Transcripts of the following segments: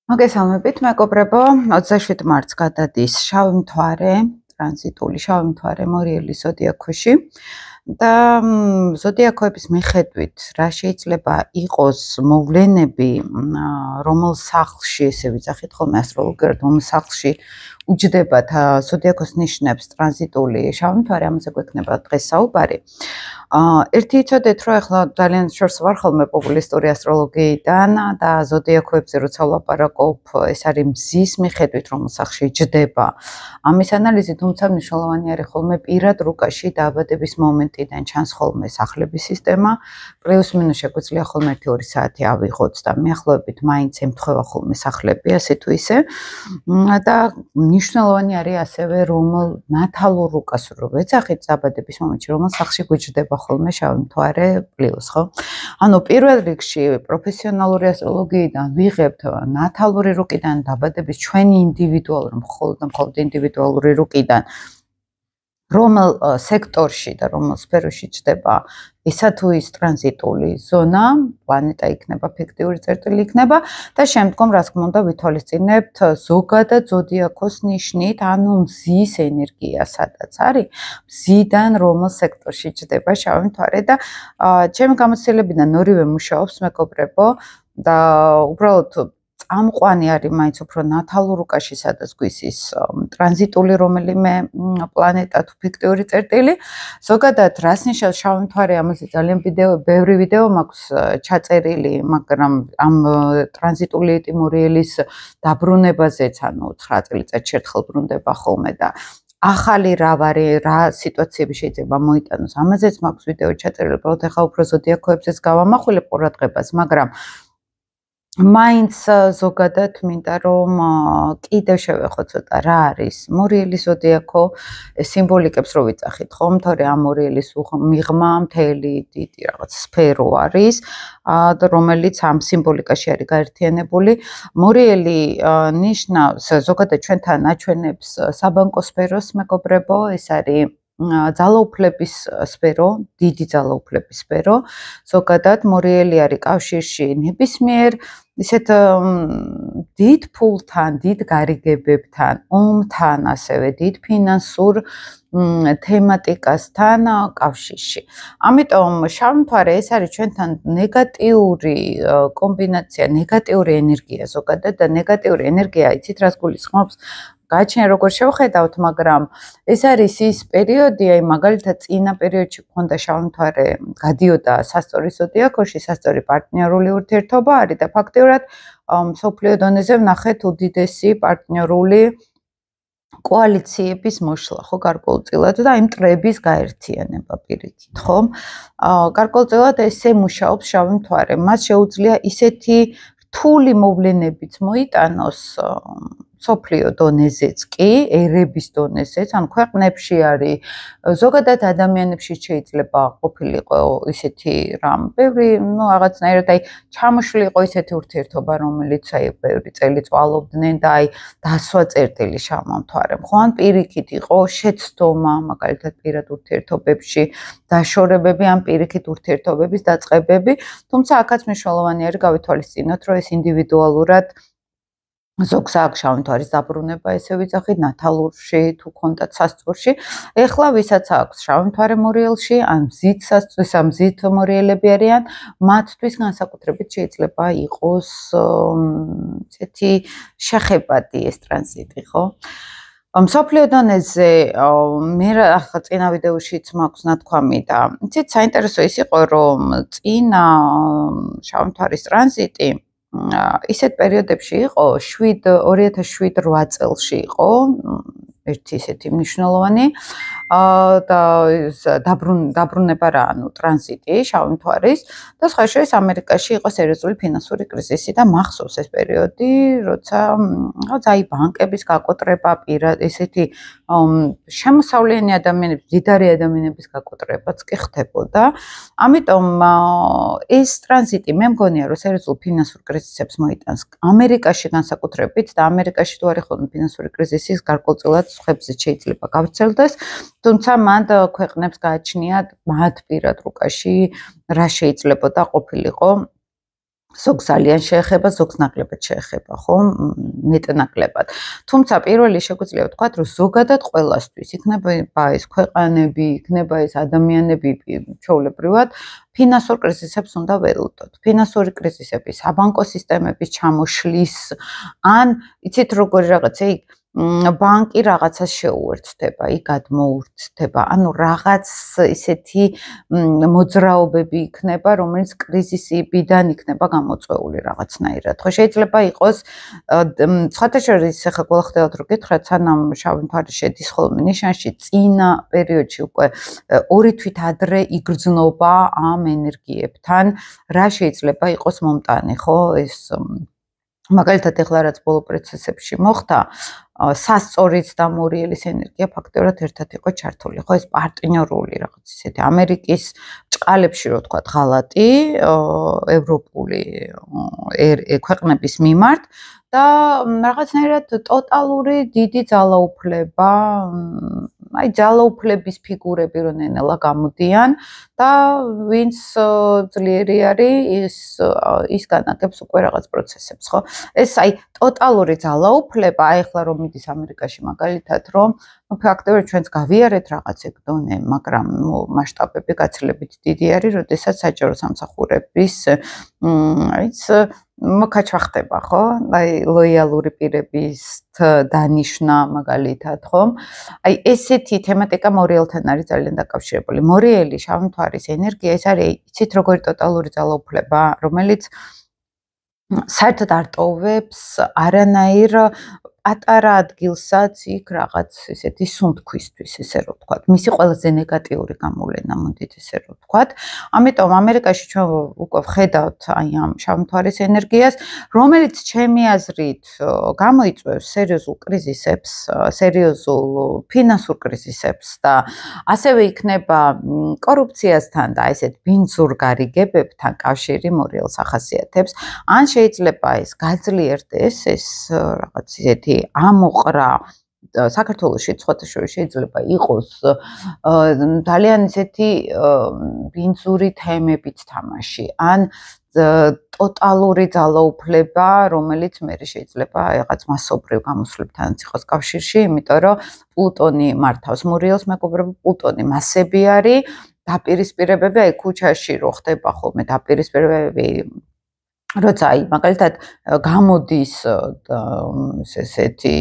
მოგესალმებით, მეგობრებო. 27 მარტს გადადის შავი მთვარე, ტრანზიტული შავი მთვარე მორიელის ზოდიაქოში და ზოდიაქოების მიხედვით რა შეიძლება იყოს მოვლენები, რომელ სახლში, ესე ვიძახით ხოლმე ასტროლოგიურად, რომელ სახლში უჯდებათ ზოდიაქოს ნიშნებს ტრანზიტული შავი მთვარე, ამაზე გვექნება დღეს საუბარი. ერთი იცოდეთ, რომ ახლა ძალიან შორს ვარ ხოლმე პოპულისტური ასტროლოგიიდან და ზოდიაქოებზე როცა ვლაპარაკობ, ეს არის მზის მიხედვით, რომ სახლში ჯდება. ამის ანალიზი, თუმცა მნიშვნელოვანი არის ხოლმე პირად რუკაში დაავადების მომენტიდან ჩანს ხოლმე სახლების სისტემა, პლუს მინუს შეგვიძლია ხოლმე 1-2 საათი ავიღოთ და მიახლოებით მაინც ემთხვევა ხოლმე სახლები, ასე თუ ისე. და მნიშვნელოვანი არის ასევე, რომ ნათალურ რუკას რო ვეძახით დაავადების მომენტში, რომ სახლში გვიჯდება ხოლმე შავი მთვარე პლუს, ხო? ანუ პირველ რიგში პროფესიონალური ასტროლოგიიდან ვიღებთ ნათალური რუკიდან დაბადების ჩვენი ინდივიდუალური მხოლოდ ინდივიდუალური რუკიდან რომელ სექტორში და რომელ სფეროში ჯდება ისა თუ ის ტრანზიტული ზონა, პლანეტა იქნება, ფიქტიური წერტილი იქნება და შემდგომ რა თქმა უნდა ვითვალისწინებთ ზოგადად ზოდიაქოს ნიშნით, ანუ მზის ენერგია სადაც არის, მზიდან რომელ სექტორში ჯდება შავი მთვარე და ჩემი გამოცდილებიდან ორივე მუშაობს, მეგობრებო, და უბრალოდ წამყვანი არის მაინც უფრო ნათალურ რუკაში, სადაც გვისის ტრანზიტული რომელიმე პლანეტა თუ ფიქტიური წერტილი. ზოგადად რას ნიშნავს შავი მთვარე, ამაზე ძალიან ბევრი ვიდეო მაქვს ჩაწერილი, მაგრამ ამ ტრანზიტული ტიმორიელის დაბრუნებაზეც, ანუ 9 წელიწადში ერთხელ ბრუნდება ხოლმე და ახალი რა სიტუაციები შეიძლება მოიტანოს. ამაზეც მაქვს ვიდეო ჩაწერილი, უბრალოდ ახლა უფრო ზოდიაქოებზეც გავამახვილებ ყურადღებას, მაგრამ მაინც ზოგადად მინდა რომ კიდევ შევეხოთ ცოტა რა არის მორიელის ზოდიაქო სიმბოლიკებს რო ვიძახით ხომ თორე ამ მორიელის მიღმა მთელი დიდი რაღაც სფერო არის და რომელიც ამ სიმბოლიკაში არის გაერთიანებული მორიელი ნიშნავს ზოგადად ჩვენთან აჩვენებს საბანკო სფეროს მეგობრებო ეს არის ძალაუფლების სფერო, დიდი ძალაუფლების სფერო, ზოგადად მორიელი არის კავშირში ნებისმიერ ისეთ დიდ ფულთან, დიდ გარიგებებთან, ომთან, ასევე დიდ ფინანსურ თემატიკასთან კავშირში. ამიტომ შავი მთვარე ეს არის ჩვენთან ნეგატიური კომბინაცია, ნეგატიური ენერგია ზოგადად და ნეგატიური ენერგია იცით რას გულისხმობს? გააჩნია როგორ შევხედავთ, მაგრამ ეს არის ის პერიოდი, აი მაგალითად წინა პერიოდში გქონდა შავი მთვარე, გადიოდა სასწორი ზოდიაქოში, სასწორი პარტნიორული ურთიერთობა არის და ფაქტიურად მსოფლიო დონეზე ვნახეთ უდიდესი პარტნიორული კოალიციების მოშლა, ხო, გარკვეულწილად და იმ მტრების გაერთიანება პირიქით, ხო? გარკვეულწილად ესე მუშაობს შავი მთვარე. მას შეუძლია ისეთი რთული მოვლენებიც მოიტანოს სოფლიო დონეზეც კი, ერების დონეზეც, ან ქვეყნებში არის, ზოგადად ადამიანებში შეიძლება ყოფილიყო ისეთი რამ, ბევრი, რაღაცნაირად აი ჩამოშლიყო ისეთი ურთიერთობა, რომელიც აი ბევრი წელი წვალობდნენ და აი დასვა წერტილი შავმა მთვარემ, ხო? ან პირიქით იყო შეცდომა, მაგალითად პირად ურთიერთობებში, დაშორებები ან პირიქით ურთიერთობების დაწყებები, თუმცა აქაც მნიშვნელოვანი არის გავითვალისწინოთ, რომ ეს ინდივიდუალურად ზოგს აქვს შავი მთვარის დაბრუნება, ესე ვიძახით, ნათალურში თუ ქონდათ სასწორში. ეხლა ვისაც აქვს შავი მთვარე მორიელში, ან მზით მორიელები არიან, მათთვის განსაკუთრებით შეიძლება იყოს ესეთი შეხებადი ეს ტრანზიტი, ხო? მსოფლიო დონეზე მე ახლა წინა ვიდეოშიც მაქვს ნათქვამი და იცით საინტერესო ის იყო, რომ წინა შავი მთვარის ტრანზიტი ისეთ პერიოდებში იყო 2007-8 წელში იყო ერთი ისეთი მნიშვნელოვანი და დაბრუნება რა, ანუ ტრანზიტი შავი მთვარის და სხვა შორის ამერიკაში იყო სერიოზული ფინანსური კრიზისი და მახსოვს ეს პერიოდი, როცა აი ბანკების გაკოტრება, ესეთი შემოსავლიანი ადამიანების, მდიდარი ადამიანების გაკოტრებაც კი ხდებოდა. ამიტომ ეს ტრანზიტი მე მგონია, რომ სერიოზულ ფინანსურ კრიზისებს მოიტანს ამერიკაში განსაკუთრებით და ამერიკაში თუ არის ხოლმე ფინანსური კრიზისი, გარკვეულწილად სხვებზე შეიძლება გავრცელდეს, თუმცა მან ქვეყნებს გააჩნიათ მათ პირად რუკაში რა შეიძლებოდა ყოფილიყო ზოგს ძალიან შეეხება, ზოგს ნაკლებად შეეხება, ხო? მეტნაკლებად. თუმცა პირველი შეგვიძლია ვთქვათ, რომ ზოგადად ყველასთვის, იქნება ეს ქვეყანები, იქნება ეს ადამიანები ჩვეულებრივად, ფინანსურ კრიზისებს უნდა ველოდოთ. ფინანსური კრიზისები, საბანკო სისტემების ჩამოშლის, ან იცით როგორი რაღაცა ბანკი რაღაცას შეუერთდება, იქ გადმოურთდება. ანუ რაღაც ისეთი მოძრაობები იქნება, რომელიც კრიზისიდან იქნება გამოწვეული რაღაცნაირად. ხო, შეიძლება იყოს სხვათა შორის ახლა გულახდილად რო გითხრათ, სანამ შავი მთვარე შედის ხოლმე ნიშანში, წინა პერიოდში უკვე 2 თვით ადრე იგრძნობა ამ ენერგიებთან, რა შეიძლება იყოს მომტანი, ხო? ეს მაგალითად ეხლა რაც ბოლო პროცესებში მოხდა, სასწორიც და მორიელის ენერგია ფაქტობრივად ერთად იყო ჩართული, ხო, ეს პარტნიორული რაღაც ისეთი ამერიკის ჭყალებში რო თქვა ღალატი ევროპული ქვეყნების მიმართ და რაღაცნაირად ტოტალური დიდი ძალაუფლება, აი ძალაუფლების ფიგურები რო ნელა გამოდიან და ვინც ძლიერი არის ის განაგებს უკვე რაღაც პროცესებს, ხო? ეს აი ტოტალური ძალაუფლება, აი ახლა რომ მიდის ამერიკაში მაგალითად, რომ ფაქტობრივად ჩვენც გავიარეთ რაღაც ეგ დონე, მაგრამ მასშტაბები გაცილებით დიდი არის, როდესაც საჯარო სამსახურების აიც მოკაჩვა ხდება, ხო? აი ლოიალური პირების დანიშნა მაგალითად, ხო? აი ესეთი თემატიკა მორიელთან არის ძალიან დაკავშირებული. მორიელი შავი მთვარის ენერგია ეს არის, იცით როგორი ტოტალური ძალაუფლება, რომელიც საერთოდ არ ტოვებს არანაირ პატარა ადგილსაც იქ რაღაც ესეთი სუნთქვისთვის, ესე რომ ვთქვათ. მისი ყველაზე ნეგატიური გამოვლენა, მოდით ესე რომ ვთქვათ. ამიტომ ამერიკაში ჩვენ უკვე ვხედავთ აი ამ შავი მთვარის ენერგიას, რომელიც ჩემი აზრით გამოიწვევს სერიოზულ კრიზისებს, სერიოზულ ფინანსურ კრიზისებს და ასევე იქნება კორუფციასთან და ესეთ ბინძურ გარიგებებთან კავშირი მორიელს ახასიათებს. ან შეიძლება ეს გაძლიერდეს ეს რაღაც ისეთი ამოყრა საქართველოში სხვათა შორის შეიძლება იყოს ძალიან ისეთი ბინძური თემებით თამაში ან ტოტალური ძალაუფლება, რომელიც მე შეიძლება რაღაც მასობრივ გამოსვლებთანაც იყოს კავშირში, იმიტომ რომ პლუტონი მართავს მორიელს, მეგობრებო, პლუტონი მასები არის, დაპირისპირებები, აი ქუჩაში რო ხდება ხოლმე დაპირისპირებები როცა აი მაგალითად გამოდის ესეთი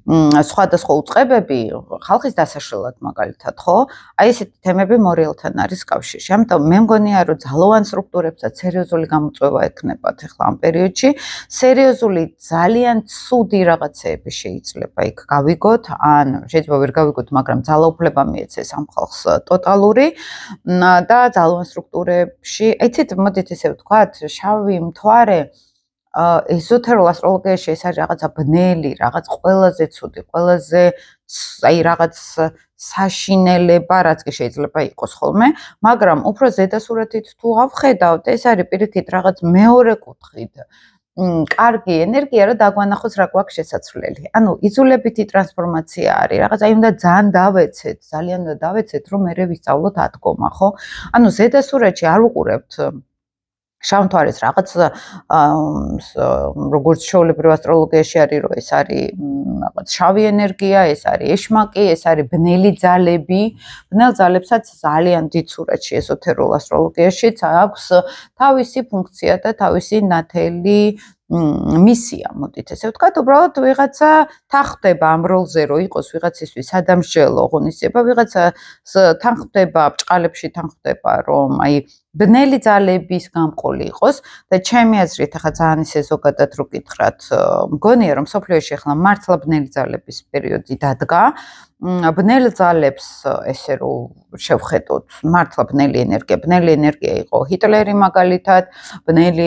სხვადასხვა უწყებები ხალხის დასაშლელად მაგალითად, ხო? აი ესეთი თემები მორიელთან არის კავშირში. ამიტომ მე მგონია, რომ ძალოვან სტრუქტურებსაც სერიოზული გამოწვევა ექნებათ ახლა ამ პერიოდში. სერიოზული ძალიან ცუდი რაღაცეები შეიძლება იქ გავიგოთ, ან შეიძლება ვერ გავიგოთ, მაგრამ ძალაუფლება მიეცეს ამ ხალხს ტოტალური და ძალოვან სტრუქტურებში, იცით, მოდით ესე ვთქვათ, შავი მთვარე ეზოთერულ ასტროლოგიაში ეს არის რაღაცა ბნელი, რაღაც ყველაზე ცუდი, ყველაზე აი რაღაც საშინელება, რაც კი შეიძლება იყოს ხოლმე, მაგრამ უფრო ზედასურეთით თუ ავხედავთ, ეს არის პირიქით რაღაც მეორე კუთხით. კარგი ენერგია, რომ დაგვანახოს რა გვაქვს შესაძლებელი. ანუ იზოლებითი ტრანსფორმაცია არის, რაღაც აი უნდა ძალიან დავეცეთ, ძალიან დავეცეთ, რომ მე ვისწავლოთ ადგომა, ხო? ანუ ზედასურეთში არ უყურებთ შავ მთვარეს რაღაც როგორც ჩვეულებრივ ასტროლოგიაში არის, რომ ეს არის რაღაც შავი ენერგია, ეს არის ეშმაკი, ეს არის ბნელი ძალები. ბნელ ძალებსაც ძალიან დიდ სურათში ეზოთერულ ასტროლოგიაშიც აქვს თავისი ფუნქცია და თავისი ნათელი მისია, მოდით ესე ვთქვათ, უბრალოდ ვიღაცა თანხდება ამ როლზე, რომ იყოს ვიღაცისთვის სადამსჯელო ღონისძიება, ვიღაცა თანხდება ბჭყალებში, თანხდება, რომ აი ბნელი ძალების გამყოლი იყოს და ჩემი აზრით, ახლა ძალიან ისე ზოგადად რო გითხრათ, მგონია, რომ სოფლიოში ახლა მართლა ბნელი ძალების პერიოდი დადგა. ბნელ ძალებს ესე რომ შევხედოთ, მართლა ბნელი ენერგია იყო ჰიტლერი მაგალითად, ბნელი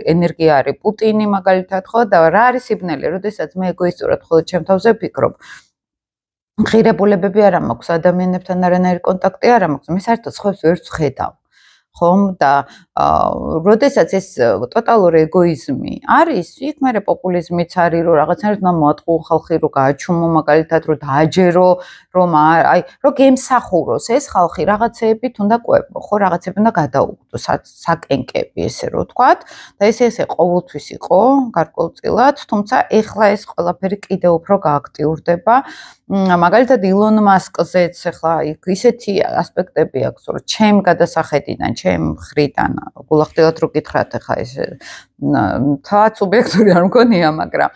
ენერგია არის პუტინი მაგალითად, ხო? და რა არის სიბნელი, როდესაც მე ეგოისტურად ხოლმე ჩემ თავზე ვფიქრობ. ღირებულებები არ მაქვს, ადამიანებთან არანაირი კონტაქტი არ მაქვს, მე საერთოდ სხვებს ვერ ვხედავ. ხომ და როდესაც ეს ტოტალური ეგოიზმი არის, იქ მერე პოპულიზმიც არის, რომ რაღაცნაირად უნდა მოატყუო ხალხი, რომ გააჩუმო მაგალითად, რომ დააჯერო, რომ რომ გემსახუროს ეს ხალხი რაღაცეებით უნდა ყვებო, ხო, რაღაცები უნდა გადაუგდო, საკენკები, ესე რომ ვთქვათ, და ესე ყოველთვის იყო გარკვეულწილად, თუმცა ეხლა ეს ყველაფერი კიდევ უფრო გააქტიურდება. მაგალითად ილონ მასკზეც ახლა ისეთი ასპექტები აქვს, რომ ჩემ გადასახედიდან, ჩემ მხრიდან გულახდილად რო გითხრათ ახლა ეს თვაც სუბიექტური არ მგონია, მაგრამ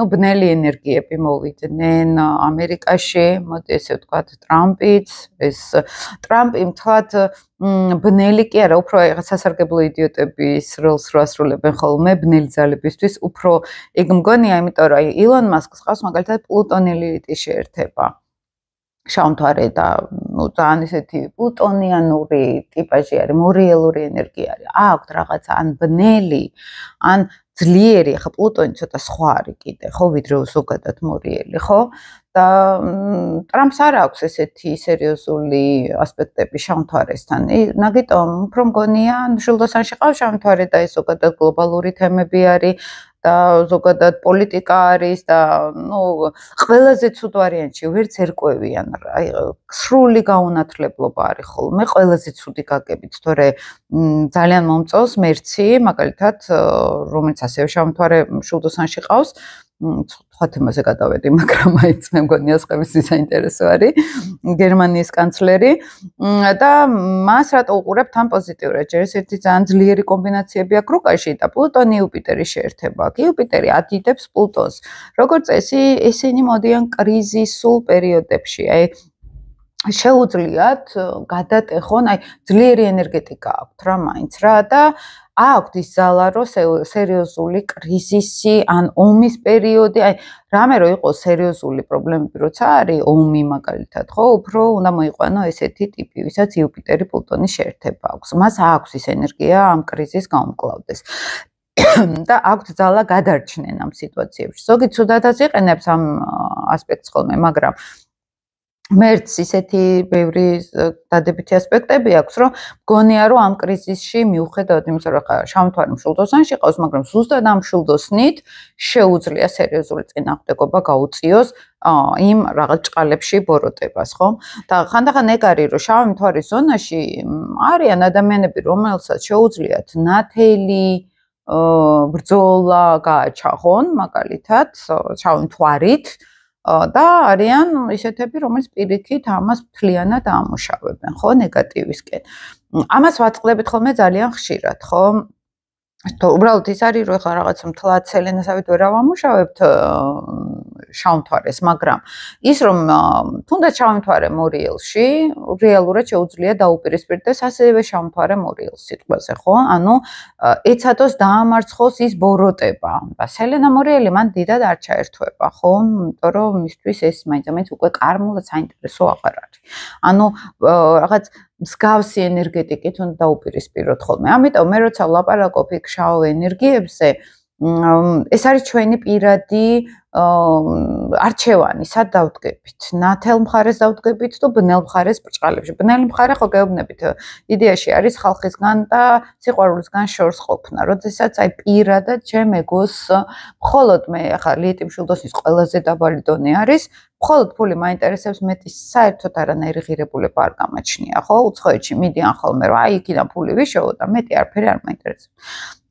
ბნელი ენერგიები მოვიდნენ ამერიკაში, მოდი ესე ვთქვათ, ტრამპიც, ეს ტრამპი მთლად ბნელი კი არა, უფრო სასარგებლო იდიოტების როლს რო ასრულებენ ხოლმე ბნელი ძალებისთვის, უფრო ეგ მგონია, იმიტომ რომ ილონ მასკს ყავს მაგალითად პლუტონელი ლილიტი შეერთება. შავმთვარე და ძალიან ისეთი პლუტონიანური ტიპაჟი არის, მორიელური ენერგია არის. აქვთ რაღაცა ან ბნელი, ან ძლიერი, ხა პლუტონი ცოტა სხვა არის კიდე, ხო, ვიდრე ზოგადად მორიელი, ხო? და ტრამპს არ აქვს ესეთი სერიოზული ასპექტები შავმთვარესთან. მაგიტომ უფრო მგონია, შილდოსანში ყავს შავმთვარე და ეს ზოგადად გლობალური თემები არის. და ზოგადად პოლიტიკა არის და ყველაზე ცუდ ვარიანტში ვერც ერკვევიან, აი სრული გაუნათლებლობა არის ხოლმე, ყველაზე ცუდი გაგებით, თორე ძალიან მომწონს მერცი, მაგალითად, რომელიც ასევე შავმთვარე შულდოსანში ყავს, სხვა თემაზე გადავედი, მაგრამ მაინც მე მგონია სხვების საინტერესო არის, გერმანიის კანცლერი და მას რატო უყურებთ ამ პოზიტიურად, ჯერ ერთი ძალიან ძლიერი კომბინაციები აქვს რუკაში და პლუტონი იუპიტერი შეერთება. იუპიტერი ადიდებს პლუტონს. როგორც წესი, ესენი მოდიან კრიზისულ პერიოდებში, აი შეუძლიათ გადატეხონ, აი ძლიერი ენერგეტიკა აქვთ რა მაინც რა და აქვთ ის ძალა, რომ სერიოზული კრიზისი ან ომის პერიოდი, აი რამე რო იყოს სერიოზული პრობლემები, როცა არის ომი მაგალითად, ხო, უფრო უნდა მოიყვანო ესეთი ტიპი, ვისაც იუპიტერი პლუტონი შეერთება აქვს. მას აქვს ის ენერგია ამ კრიზისს გაუმკლავდეს. და აქვთ ძალა გადარჩნენ ამ სიტუაციებში. ზოგი ცუდადაც იყენებს ამ ასპექტს ხოლმე, მაგრამ მერც ისეთი ბევრი დადებითი ასპექტები აქვს, რომ მგონია, რომ ამ კრიზისში მიუხედავად იმისა, რომ შავმთვარე მშულდოსანში ყავს, მაგრამ ზუსტად ამ მშულდოსნით შეუძლია სერიოზული წინააღმდეგობა გაუწიოს იმ რაღაც ჭყალებში ბოროტებას, ხო? და ხანდახან ეგ არის, რომ შავი მთვარის ზონაში არიან ადამიანები, რომელსაც შეუძლიათ ნათელი ბრძოლა გააჩაღონ, მაგალითად, შავი მთვარით და არიან ისეთები, რომელიც პირიქით ამას მთლიანად ამუშავებენ, ხო, ნეგატივისკენ. ამას ვაწყდებით ხოლმე ძალიან ხშირად, ხო? უბრალოდ ის არის, რომ ახლა რაღაცა მთლად სელენასავით ვერ ავამუშავებთ შავმთვარეს, მაგრამ ის რომ თუნდაც შავმთვარე მორიელში რეალურად შეუძლია დაუპირისპირდეს ასევე შავმთვარე მორიელს სიტყვაზე, ხო? ანუ ეცადოს დაამარცხოს ის ბოროტება. და სელენა მორიელი მან დიდად არ ჩაერთვება, ხო? იმიტომ რომ მისთვის ეს მაინც უკვე კარმულად საინტერესო აღარ არის. ანუ რაღაც მსგავსი ენერგეტიკით უნდა დაუპირისპიროთ ხოლმე. ამიტომ მე როცა ვლაპარაკობ იქ შავ ენერგიებზე, ეს არის ჩვენი პირადი არჩევანი, სად დავდგებით? ნათელ მხარეს დავდგებით თუ ბნელ მხარეს ბრჭყალებში. ბნელი მხარე ხო გეუბნებით, იდეაში არის ხალხისგან და სიყვარულისგან შორს ყოფნა. როდესაც აი პირადად ჩემ ეგოს მხოლოდ მე ახლა ლიტი მშულდოსნის ყველაზე დაბალი დონე არის, მხოლოდ ფული მაინტერესებს, მეტი საერთოდ არანაირი ღირებულება არ გამაჩნია, ხო? უცხოეთში მიდიან ხოლმე, რომ აი იქიდან ფული ვიშოვო და მეტი არაფერი არ მაინტერესებს.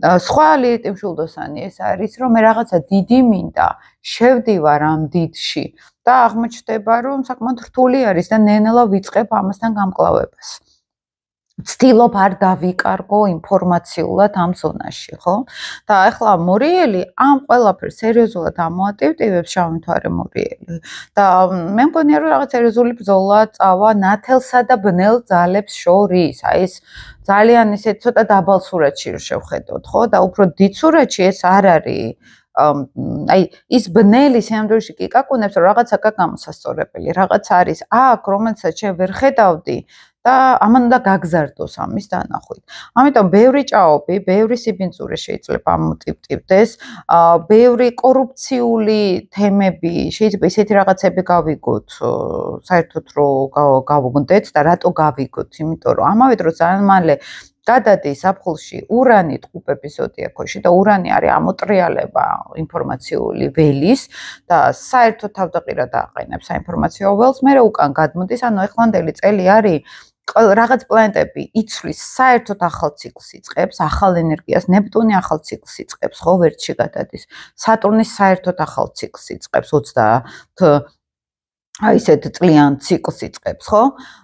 სხვა ლიტი მშულდოსანი ეს არის, რომ მე რაღაცა დიდი მინდა, შევდივარ ამ დიდში და აღმოჩნდება, რომ საკმაოდ რთული არის და ნენელა ვიწყებ ამასთან გამკლავებას. ვცდილობ არ დავიკარგო ინფორმაციულად ამ ზონაში, ხო? და ახლა მორიელი ამ ყველაფერს სერიოზულად ამოატივტივებს შავი მთვარე მორიელი. და მე მგონია, რომ რაღაც სერიოზული ბრძოლა წავა ნათელსა და ბნელ ძალებს შორის. აი ეს ძალიან ისე ცოტა დაბალ სურათში შევხედოთ, ხო? და უფრო დიდ სურათში ეს არ არის. აი ის ბნელი სამდროში კი კაკუნებს, რომ რაღაცა გამოსასწორებელი, რაღაც არის აქ, რომელსაც შენ ვერ ხედავდი და ამან უნდა გაგზარდოს ამის დანახვით. ამიტომ ბევრი ჭაობი, ბევრი სიბინძურე შეიძლება ამოტივტივდეს, ბევრი კორუფციული თემები, შეიძლება ისეთი რაღაცები გავიგოთ, საერთოდ რომ გავუგდეთ და რატო გავიგოთ, იმიტომ რომ ამავე დროს ძალიან მალე გადადის ზაფხულში ურანი ტყუპების ზოდიაქოში და ურანი არის ამოტრიალება ინფორმაციული ველის და საერთო თავდაყირად აყენებს საინფორმაციო ველს, მერე უკან გადმოდის, ანუ ახლანდელი წელი არის რაღაც პლანეტები იცვლის საერთოდ ახალ ციკლს იწყებს, ახალ ენერგიას, ნეპტუნი ახალ ციკლს იწყებს, ხო, ვერტში გადადის. სატურნი საერთოდ ახალ ციკლს იწყებს, 30 აი ესეთ წლიან ციკლს იწყებს, ხო?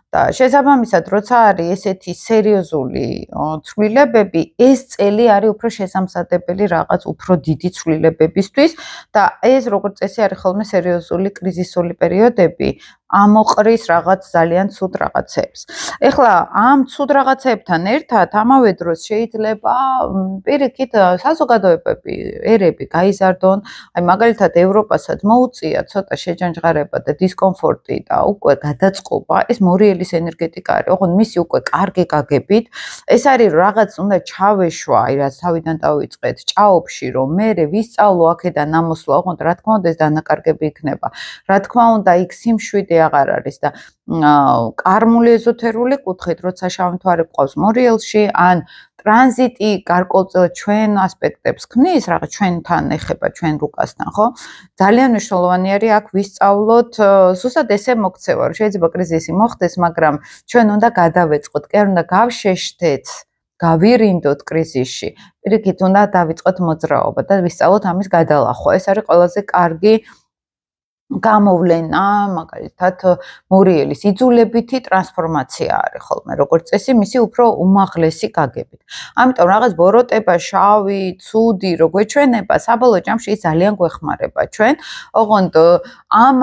და შესაბამისად, როცა არის ესეთი სერიოზული ცვლილებები, ეს წელი არის უფრო შესამზადებელი რაღაც უფრო დიდი ცვლილებებისთვის და ეს როგორც წესი არის ხოლმე სერიოზული კრიზისული პერიოდები, ამოყრის რაღაც ძალიან ცუდ რაღაცებს. ეხლა ამ ცუდ რაღაცებთან ერთად ამავე დროს შეიძლება პირიქით საზოგადოებები, ერები გაიზარდონ, აი მაგალითად ევროპასაც მოუწია ცოტა შეჯანჯღარება და დისკომფორტი და უკვე გადაწყობა, ეს მორიელის ენერგეტიკა არის, ოღონდ მისი უკვე კარგი გაგებით, ეს არის რაღაც უნდა ჩავეშვა, აი რაც თავიდან დავიწყეთ, ჭაობში რომ მე ვისწავლო აქედან ამოსვლა, ოღონდ რა თქმა უნდა ეს დანაკარგები იქნება. რა თქმა უნდა იქ სიმშვიდე აღარ არის და კარმული ეზოთერული კუთხით, როცა შავი მთვარე გვყავს მორიელში, ან ტრანზიტი გარკვეულწილად ჩვენ ასპექტებს ქმნის, რაღაც ჩვენთან ეხება, ჩვენ რუკასთან, ხო? ძალიან მნიშვნელოვანი არის აქ ვისწავლოთ, ზუსტად ესე მოქცევა, რომ შეიძლება კრიზისი მოხდეს, მაგრამ ჩვენ უნდა გადავეწყოთ, კი არ უნდა გავშეშთეთ, გავირინდოთ კრიზისში. პირიქით უნდა დავიწყოთ მოძრაობა და ვისწავლოთ ამის გადალახვა. ეს არის ყველაზე კარგი გამოვლენა, მაგალითად, მორიელის იძულებითი ტრანსფორმაცია არის ხოლმე, როგორც წესი, მისი უფრო უმაღლესი გაგებით. ამიტომ რაღაც ბოროტება, შავი, ცუდი, რო გვეჩვენება, საბოლოო ჯამში ის ძალიან გვეხმარება ჩვენ, ოღონდ ამ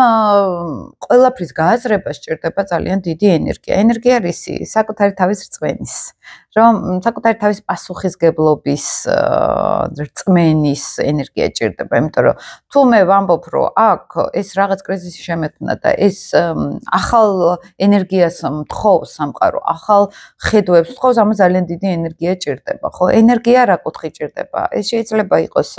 ყველაფრის გააზრება სჭირდება ძალიან დიდი ენერგია. ენერგია რისი? საკუთარი თავის რწმენის. რომ საკუთარი თავის პასუხისგებლობის რწმენის ენერგია ჭირდება, იმიტომ რომ თუ მე ვამბობ, რომ აქ ეს რაღაც კრიზისი შემექმნა და ეს ახალ ენერგიას მთხოვს სამყარო, ახალ ხედვებს მთხოვს, ამას ძალიან დიდი ენერგია ჭირდება, ხო? ენერგია რა კუთხით ჭირდება? ეს შეიძლება იყოს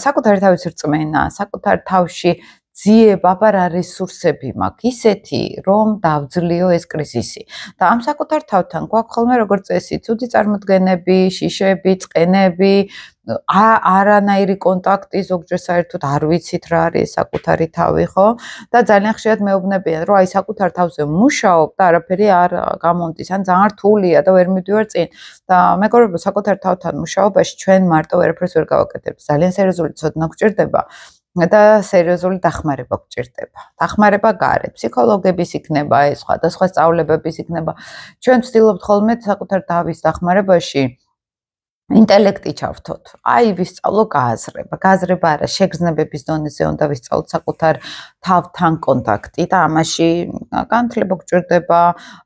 საკუთარი თავის რწმენა, საკუთარ თავში ძიება, აბა რესურსები მაქვს, ისეთი, რომ დავძლიო ეს კრიზისი. და ამ საკუთარ თავთან გვაქვს ხოლმე როგორც წესი, ცუდი წარმოდგენები, შიშები, წყენები, არანაირი კონტაქტი, ზოგჯერ საერთოდ არ ვიცით რა არის საკუთარი თავი, ხო? და ძალიან ხშირად მეუბნებიან, რომ აი საკუთარ თავზე მუშაობ და არაფერი არ გამომდის, ან ძალიან რთულია და ვერ მივდივარ წინ. და მეგობრებო, საკუთარ თავთან მუშაობაში ჩვენ მარტო ვერაფერს ვერ გავაკეთებთ. ძალიან სერიოზული ცოდნა გვჭირდება. და სერიოზული დახმარება გვჭირდება. დახმარება გარეთ, ფსიქოლოგების იქნება ეს, სხვადასხვა სწავლებების იქნება. ჩვენ ვცდილობთ ხოლმე საკუთარ თავის დახმარებაში ინტელექტი ჩავთოთ. აი ვისწავლო გააზრება. გააზრება არა, შეგრძნებების დონეზე უნდა ვისწავლოთ საკუთარ თავთან კონტაქტი და ამაში განათლება გვჭირდება,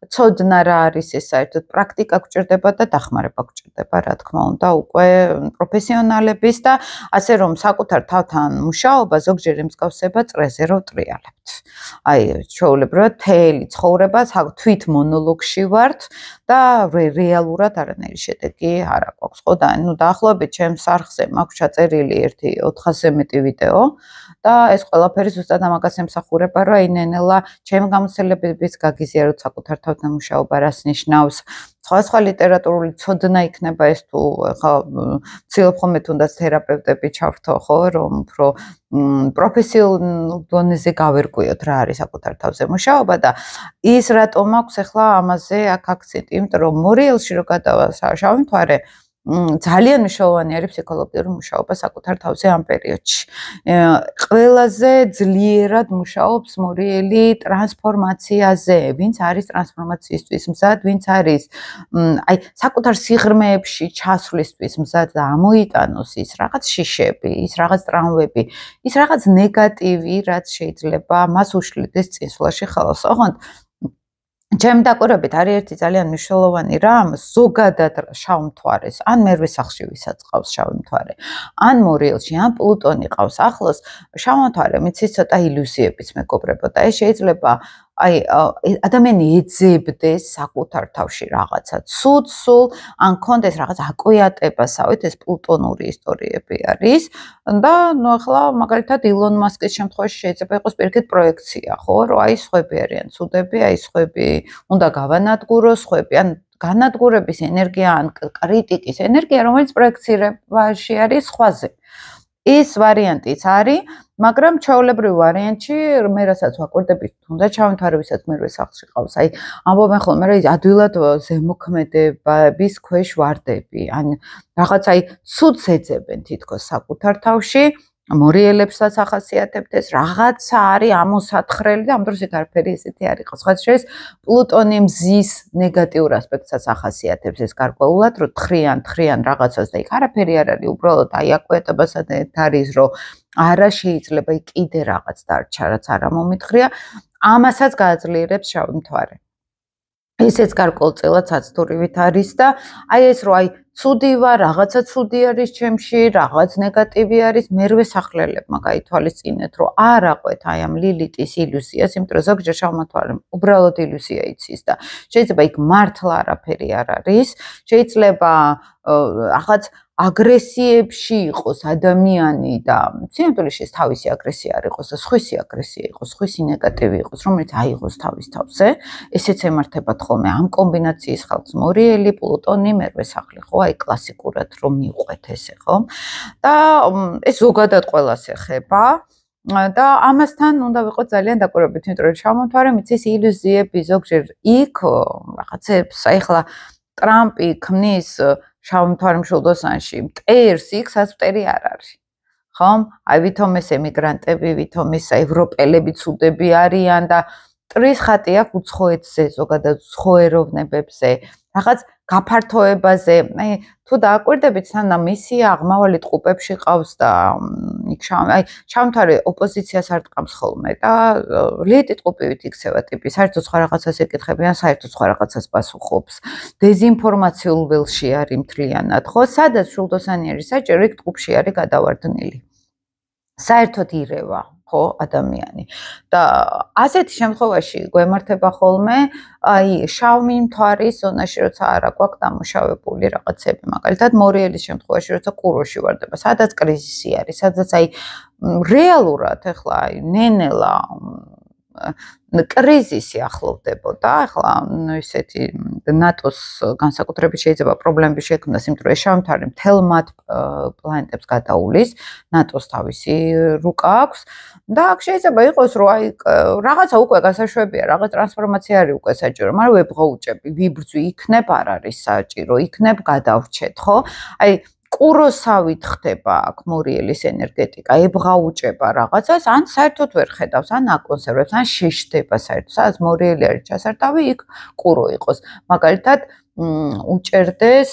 ცოდნა რა არის ეს საერთოდ, პრაქტიკა გვჭირდება და დახმარება გვჭირდება, რა თქმა უნდა, უკვე პროფესიონალების და ასე რომ საკუთარ თავთან მუშაობა ზოგჯერ ემსგავსება წრეზე რო ტრიალებთ. აი, ჩვეულებრივად თელი ცხოვრება თვით მონოლოგში ვართ და რეალურად არანაირი შედეგი არ აქვს. ხო და ნუ დაახლოებით ჩემს არხზე მაქვს ჩაწერილი ერთი 400-ზე მეტი ვიდეო და ეს ყველაფერი ზუსტად ამაგას ემსახურება, რომ აი ნენელა ჩემ გამოცდილებების გაგიზიაროთ საკუთარ თავთან მუშაობა რას ნიშნავს. სხვა ლიტერატურული ცოდნა იქნება ეს თუ ხა ვცდილობ ხოლმე თუნდაც თერაპევტები ჩავრთო, ხო, რომ უფრო პროფესიულ დონეზე გავერკვიოთ რა არის საკუთარ თავზე მუშაობა და ის რატომ აქვს ახლა ამაზე აქ აქცენტი, იმიტომ რომ მორიელში რო გადავა შავი მთვარე ძალიან მნიშვნელოვანი არის ფსიქოლოგიური მუშაობა საკუთარ თავზე ამ პერიოდში. ყველაზე ძლიერად მუშაობს მორიელი ტრანსფორმაციაზე, ვინც არის ტრანსფორმაციისთვის მზად, ვინც არის აი საკუთარ სიღრმეებში ჩასვლისთვის მზად და ამოიტანოს ის რაღაც შიშები, ის რაღაც ტრამვები, ის რაღაც ნეგატივი, რაც შეიძლება მას უშლიდეს წინსვლაში ხალხს. ოღონდ ჩემი დაკვირვებით არის ერთი ძალიან მნიშვნელოვანი რამ, ზოგადად შავ მთვარეს, ან მერვე სახლში ვისაც ყავს შავი მთვარე, ან მორიელში, ან პლუტონი ყავს ახლოს, შავ მთვარე მიცის ცოტა ილუზიების მეგობრებო და ეს შეიძლება აი ადამიანი ეძებდეს საკუთარ თავში რაღაცა ცუდს, სულ ან კონდეს რაღაც აკვიატებასავით, ეს პლუტონური ისტორიები არის და ნუ ახლა მაგალითად ილონ მასკის შემთხვევაში შეიძლება იყოს პირიქით პროექცია, ხო, რომ აი სხვები არიან ცუდები, აი სხვები უნდა გავანადგუროს, სხვები ან განადგურების ენერგია ან კრიტიკის ენერგია, რომელიც პროექცირებაში არის სხვაზე. ის ვარიანტიც არის, მაგრამ ჩვეულებრივ ვარიანტში მე რასაც ვაკვირდებით, თუნდაც ჩავიმთავრე, ვისაც მერვე სახლში ყავს, აი ამბობენ ხოლმე, რომ ადვილად ზემოქმედების ქვეშ ვარდები, ან რაღაც აი ცუდს ეძებენ თითქოს საკუთარ თავში, მორიელებსაც ახასიათებთ ეს რაღაცა არის ამოსათხრელი და ამ დროს იქ არაფერი ესეთი არ იყოს. სხვა შეს პლუტონი მზის ნეგატიურ ასპექტსაც ახასიათებს ეს გარკვეულად, რომ თხრიან რაღაცას და იქ არაფერი არ არის, უბრალოდ აი აკვეთებასთან არის, რომ არა შეიძლება იქ კიდე რაღაც დარჩა, რაც არ მომითხრია, ამასაც გააძლიერებს შავი მთვარე. ესეც გარკვეულწილად საცდურივით არის და აი ეს რომ აი ცუდი ვარ, რაღაცა ცუდი არის ჩემში, რაღაც ნეგატივი არის, მერვე სახლელებმა გაითვალისწინეთ, რომ არ აყვეთ აი ამ ლილიტის ილუზიას, იმიტომ რომ ზოგჯერ შავმა მთვარემ უბრალოდ ილუზია იცის და შეიძლება იქ მართლა არაფერი არ არის, შეიძლება რაღაც აგრესიებში იყოს ადამიანი და სინამდვილეში ეს თავისი აგრესია არ იყოს და სხვისი აგრესია იყოს, სხვისი ნეგატივი იყოს, რომელიც აიღოს თავის თავზე, ესეც ემართებათ ხოლმე ამ კომბინაციის ხალხს მორიელი, პლუტონი, მერვე სახლი, ხო, აი კლასიკურად რომ მიუყვეთ ესე, ხო? და ეს ზოგადად ყველას ეხება. და ამასთან უნდა ვიყოთ ძალიან დაკვირვებით, იმიტომ რომ შავმა მთვარემ იცის ილუზიები ზოგჯერ იქ რაღაცებს, აი ახლა ტრამპი ქმნის შავ მთვარემ მშვილდოსანში მტერს იქ საცვტერი არ არის. ხო? აი ვითომ ეს ემიგრანტები, ვითომ ეს ევროპელები ცუდები არიან და მტრის ხატი აქვს უცხოეთზე, ზოგადად უცხო ეროვნებებზე, რაღაც გაფართოებაზე. აი თუ დააკვირდებით, სანამ მისია აღმავალი ტყუპებში ყავს და იქ აი შავ მთვარე ოპოზიციას არ ტყავს ხოლმე და ლიტი ტყუპივით იქცევა ტიპი, საერთოდ სხვა რაღაცას ეკითხებიან, საერთოდ სხვა რაღაცას პასუხობს. დეზინფორმაციულ ველში არის მთლიანად, ხო? სადაც მშვილდოსანი არის საჭირო, იქ ტყუპში არის გადავარდნილი. საერთოდ ირევა, ხო, ადამიანი. და ასეთი შემთხვევაში გვემართება ხოლმე, აი შავი მთვარის ზონაში, როცა არ აქვს დამუშავებული რაღაცები, მაგალითად მორიელის შემთხვევაში, როცა კუროში ვარდება, სადაც კრიზისი არის, სადაც აი რეალურად ახლა აი ნენელა კრიზისი ახლოვდებოდა, ახლა ისეთი ნატოს განსაკუთრებით შეიძლება პრობლემები შექმნას, იმიტომ რომ შავი მთვარე მთელ მათ პლანეტებს გადაულის, ნატოს თავისი რუკა აქვს და აქ შეიძლება იყოს, რომ აი რაღაცა უკვე გასაშვებია, რაღაც ტრანსფორმაცია არის უკვე საჭირო, მაგრამ ვებღაუჭები, ვიბრძვი, იქნებ არ არის საჭირო, იქნებ გადავრჩეთ, ხო? აი კუროსავით ხდება აქ მორიელის ენერგეტიკა, ებღაუჭება რაღაცას, ან საერთოდ ვერ ხედავს, ან აკონსერვებს, ან შეშდება საერთოდ, სადაც მორიელი არის ჩასართავი, იქ კურო იყოს. მაგალითად, უჭერდეს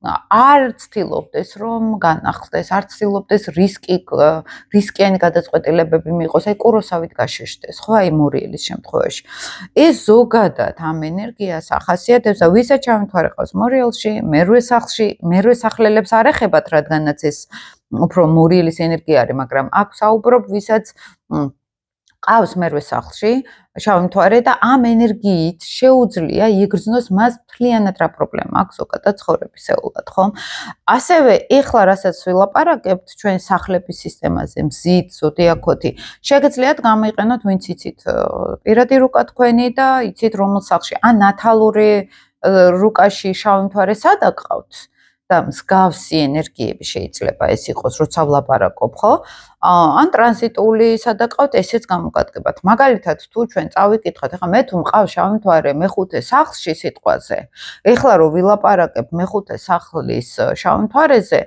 არ ცდილობდეს რომ განახლდეს, არ ცდილობდეს რისკიანი გადაწყვეტილებები მიიღოს, აი კუროსავით გაშეშდეს, ხო, აი მორიელის შემთხვევაში. ეს ზოგადად ამ ენერგიას ახასიათებს და ვისაც შავი მთვარე ყავს მორიელში, მერვე სახლში, მერვე სახლელებს არ ეხებათ, რადგანაც ეს უფრო მორიელის ენერგია არის, მაგრამ აქ საუბრობ, ვისაც ყავს მერვე სახლში შავი მთვარე და ამ ენერგიით შეუძლია იგრძნოს მას მთლიანად რა პრობლემა აქვს ზოგადად ცხოვრებისეულად, ხო? ასევე ეხლა რასაც ვილაპარაკებთ ჩვენ სახლების სისტემაზე, მზით, ზოდიაქოთი, შეგიძლიათ გამოიყენოთ ვინც იცით პირადი რუკა თქვენი და იცით რომელ სახლში ან ნათალური რუკაში შავი მთვარე სადა ყავთ და მსგავსი ენერგიები შეიძლება ეს იყოს, როცა ვლაპარაკობ, ხო? ან ტრანზიტული სადაყავთ, ესეც გამოგადგებათ. მაგალითად, თუ ჩვენ წავიკითხოთ, ახლა მე თუ მყავს შავი მთვარე მეხუთე სახლში სიტყვაზე, ეხლა რომ ვილაპარაკებ მეხუთე სახლის შავი მთვარეზე,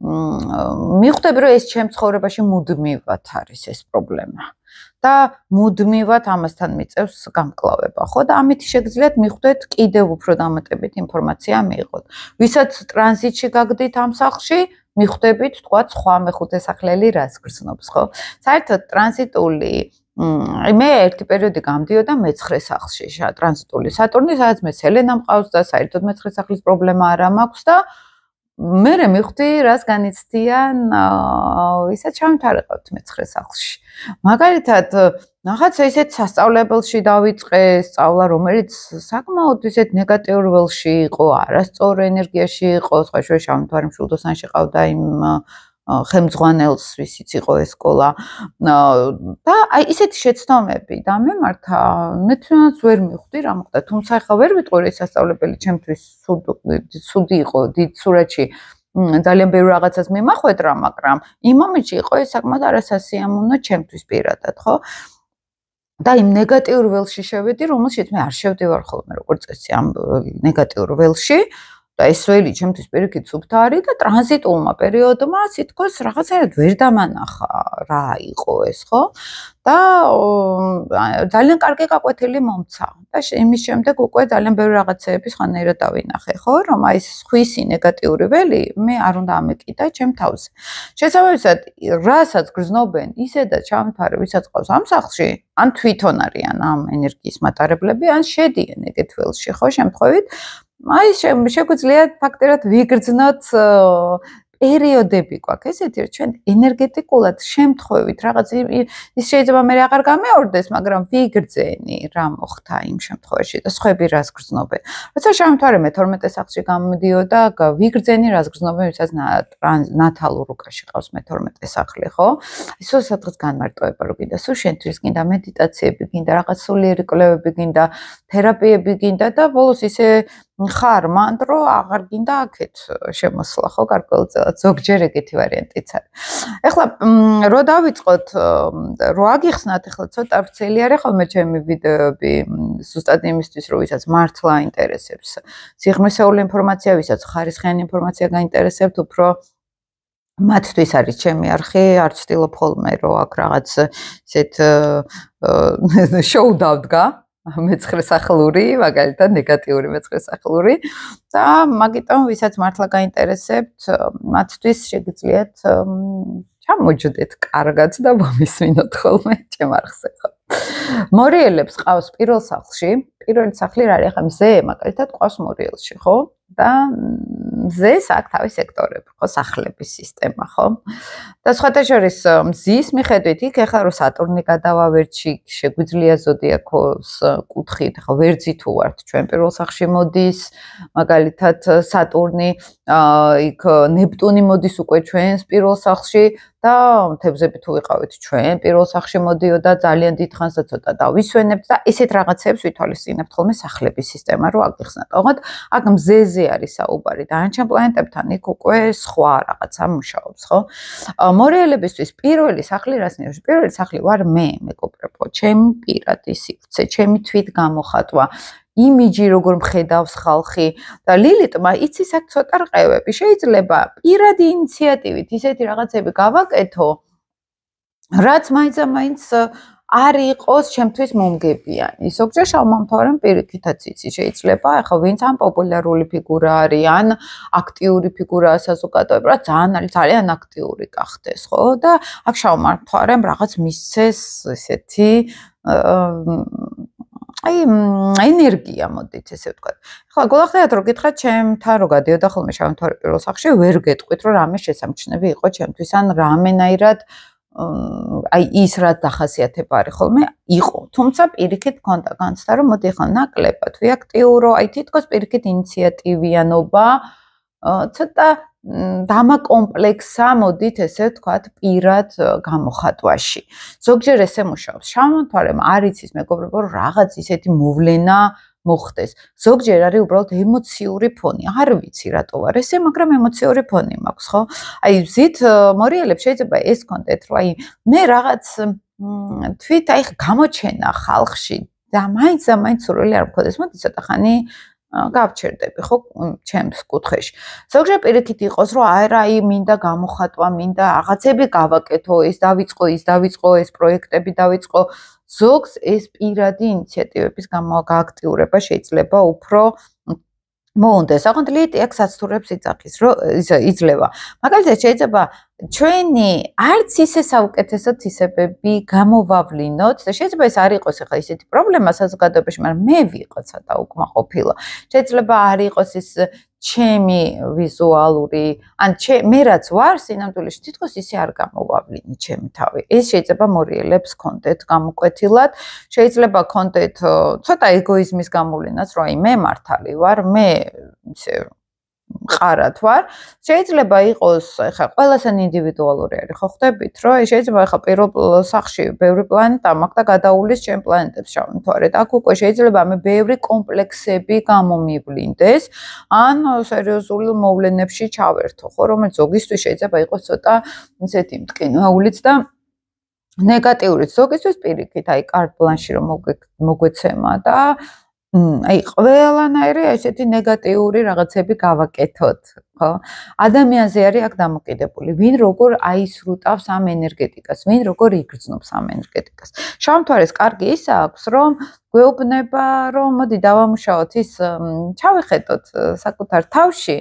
მივხვდები, რომ ეს ჩემ ცხოვრებაში მუდმივად არის ეს პრობლემა. და მუდმივად ამასთან მიწევს გამკლავება, ხო? და ამით შეგიძლიათ მიხვდეთ კიდევ უფრო დამატებით ინფორმაცია მიიღოთ. ვისაც ტრანზიტში გაგდით ამ სახლში, მიხვდებით, თქვათ, სხვა მეხუთე სახლელი რას გრძნობს, ხო? საერთოდ ტრანზიტული მე ერთი პერიოდი გამდიოდა მეცხრე სახლში, ტრანზიტული სატურნი, სადაც მე სელენა მყავს და საერთოდ მეცხრე სახლის პრობლემა არ მაქვს და მე მივხვდი, რას განიცდიან ვისაც შავი მთვარე ყავთ მეცხრე სახლში. მაგალითად, რაღაცა ისეთ სასწავლებელში დავიწყე სწავლა, რომელიც საკმაოდ ისეთ ნეგატიურ ველში იყო, არასწორ ენერგიაში იყო, სხვა შავი მთვარე მშვილდოსანში ყავდა იმ ხელმძღვანელს ვისიც იყო ეს სკოლა და აი ისეთი შეცდომები და მემართა მე თვითონაც ვერ მივხვდი რა მოხდა თუმცა ახლა ვერ ვიტყვი ეს სასწავლებელი ჩემთვის ცუდი იყო დიდ სურათში ძალიან ბევრ რაღაცას მიმახვედრა მაგრამ იმ მომენტში იყო ეს საკმაოდ არასასიამოვნო ჩემთვის პირადად ხო და იმ ნეგატიურ ველში შევედი რომელშიც მე არ შევდივარ ხოლმე როგორც წესი ამ ნეგატიურ ველში და ეს ველი ჩემთვის პირიქით სუფთა არის და ტრანზიტულმა პერიოდმა თითქოს რაღაცაერად ვერ დამანახა რა იყო ეს ხო და ძალიან კარგი გაკვეთილი მომცა და იმის შემდეგ უკვე ძალიან ბევრი რაღაცეები სხვანაირად დავინახე ხო რომ აი ეს სხვისი ნეგატიური ველი მე არ უნდა ამეკიდა ჩემ თავზე შესაბამისად რასაც გრძნობენ ისედაც ჩამთვარე ვისაც ყავს ამ სახლში ან თვითონ არიან ამ ენერგიის მატარებლები ან შედიან ეგეთ ველში ხო შემთხვევით აი შეგვიძლია ფაქტობრივად ვიგრძნოთ პერიოდები გვაქვს ესეთი ჩვენ ენერგეტიკულად შემთხვევით რაღაც ის შეიძლება მე აღარ გამეორდეს მაგრამ ვიგრძენი რა მოხდა იმ შემთხვევაში და სხვები რას გრძნობენ როცა შემთხვევით მე 12 სახლში გამოდიოდა ვიგრძენი რას გრძნობენ ვისაც ნათალურ უკაში ყავს მე 12 სახლი ხო ისო სადღაც განმარტოება რო გინდა სულ შენთვის გინდა მედიტაციები გინდა რაღაც სულიერი კვლევები გინდა თერაპიები გინდა და ბოლოს ისე ხარ მანდ რომ აღარ გინდა აქეთ შემოსვლა ხო გარკვეულწილად ზოგჯერ ეგეთი ვარიანტიც არის. ეხლა რო დავიწყოთ რო აგიხსნათ ეხლა ცოტა ვრცელი არის ხოლმე ჩემი ვიდეოები ზუსტად იმისთვის რომ ვისაც მართლა ინტერესებს სიღრმისეული ინფორმაცია ვისაც ხარისხიანი ინფორმაცია გაინტერესებთ უფრო მათთვის არის ჩემი არხი არ ვცდილობ ხოლმე რომ აქ რაღაც ისეთ შოუ დავდგა მეცხრე სახლური, მაგალითად ნეგატიური მეცხრე სახლური და მაგიტომ ვისაც მართლა გაინტერესებთ, მათთვის შეგიძლიათ ჩამოჯდეთ კარგად და მომისმინოთ ხოლმე ჩემ არხზე ხო. მორიელებს ყავს პირველ სახლში, პირველი სახლი რა არის ახლა მზე, მაგალითად ყავს მორიელში, ხო? და მზეს აქვს თავის სექტორები, ხო, სახლების სისტემა, ხო? და სხვათა შორის მზის მიხედვით იქ ახლა რო სატურნი გადავავერჩი, შეგვიძლია ზოდიაქოს კუთხით, ახლა ვერძი თუ ვართ, ჩვენ პირველ სახლში მოდის, მაგალითად სატურნი, იქ ნეპტუნი მოდის უკვე ჩვენს პირველ სახლში და თევზები თუ ვიყავით ჩვენ პირველ სახლში მოდიოდა ძალიან დიდხანს და ცოტა დავისვენებთ და ესეთ რაღაცებს ვითვალისწინებთ ხოლმე სახლების სისტემა რო აგიხსნათ. ოღონდ აქ მზეზე არის საუბარი. დანარჩენ პლანეტებთან იქ უკვე სხვა რაღაცა მუშაობს, ხო? მორიელებისთვის პირველი სახლი რას ნიშნავს? პირველი სახლი ვარ მე, მეგობრებო, ჩემი პირადი სივრცე, ჩემი თვით გამოხატვა. იმიჯი როგორ მხედავს ხალხი და ლილიტმა იცის აქ ცოტა რყევები შეიძლება პირადი ინიციატივით ისეთი რაღაცები გავაკეთო რაც მაინც არ იყოს ჩემთვის მომგებიანი ზოგჯერ შავმამთვარემ პირიქითაც იცი შეიძლება ახლა ვინც ამ პოპულარული ფიგურა არის ან აქტიური ფიგურაა საზოგადოება ძალიან აქტიური გახდეს ხო და აქ შავმამთვარემ რაღაც მისცეს ესეთი აი ენერგია მოდით ესე ვთქვათ. ხო, გულახდეთ რომ გითხრათ ჩემთან რო გადიოდა ხოლმე შავმთვარე პირველ სახლში, ვერ გეტყვით რომ რამე შესამჩნევი იყო ჩემთვის ან რამენაირად აი ის რაც დახასიათება არის ხოლმე იყო. თუმცა პირიქით მქონდა განცდა რომ მოდი ახლა ნაკლებად ვიაქტიურო, აი თითქოს პირიქით ინიციატივიანობა ცოტა დამაკომპლექსა მოდით ესე ვთქვათ პირად გამოხატვაში. ზოგჯერ ესე მუშაობს. შავმამთვარემ არ იცის მეგობრებო რაღაც ისეთი მოვლენა მოხდეს. ზოგჯერ არის უბრალოდ ემოციური ფონი. არ ვიცი რატო არ ესე, მაგრამ ემოციური ფონი მაქვს, ხო? აი ზით მორიელებს შეიძლება ეს კონტენტ რომ აი მე რაღაც თვით აი გამოჩენა ხალხში და მაინც სურვილი არ მქონდეს. მოდი ცოტა ხანი გავჩერდები ხო ჩემს კუთხეში. ზოგჯერ პირიქით იყოს რომ აი მინდა გამოხატვა, მინდა რაღაცები გავაკეთო, ეს დავიწყო, ეს პროექტები დავიწყო. ზოგს ეს პირადი ინიციატივების გააქტიურება შეიძლება უფრო მოუნდეს. აღარ ლიტი აქ საცდურებს იწახის, რომ იძლევა. მაგალითად შეიძლება ჩვენი არც ისე საუკეთესო თვისებები გამოვავლინოთ და შეიძლება ეს არ იყოს ახლა ისეთი პრობლემა საზოგადოებაში, მაგრამ მე ვიყო ცოტა უკმაყოფილო. შეიძლება არ იყოს ის ჩემი ვიზუალური, ან მე რაც ვარ სინამდვილეში თითქოს ისე არ გამოვავლინე ჩემი თავი. ეს შეიძლება მორიელებს კონტენტ გამოკვეთილად, შეიძლება კონტენტ ცოტა ეგოიზმის გამოვლენაც, რომ აი მე მართალი ვარ, მე ისე ყარად ვარ. შეიძლება იყოს, ეხლა ყველასთან ინდივიდუალური არის, ხო ხვდებით, რომ შეიძლება ეხლა პირველ სახში ბევრი პლანეტა მაქვს და გადაუვლის ჩემ პლანეტებს შავი მთვარედ. აქ უკვე შეიძლება მე ბევრი კომპლექსები გამომივლინდეს, ან სერიოზულ მოვლენებში ჩავერთო, ხო, რომელიც ზოგისთვის შეიძლება იყოს ცოტა ისეთი მტკივნეულიც და ნეგატიურიც, ზოგისთვის პირიქით, აი კარტ ბლანში რომ მოგვეცემა და აი ყველანაირი ესეთი ნეგატიური რაღაცები გავაკეთოთ, ხო? ადამიანზე არის აქ დამოკიდებული, ვინ როგორ აისრუტავს ამ ენერგეტიკას, ვინ როგორ იგრძნობს ამ ენერგეტიკას. შავ მთვარეს კარგი ის აქვს, რომ გვეუბნება, რომ მოდი დავამუშაოთ ის, ჩავიხედოთ საკუთარ თავში.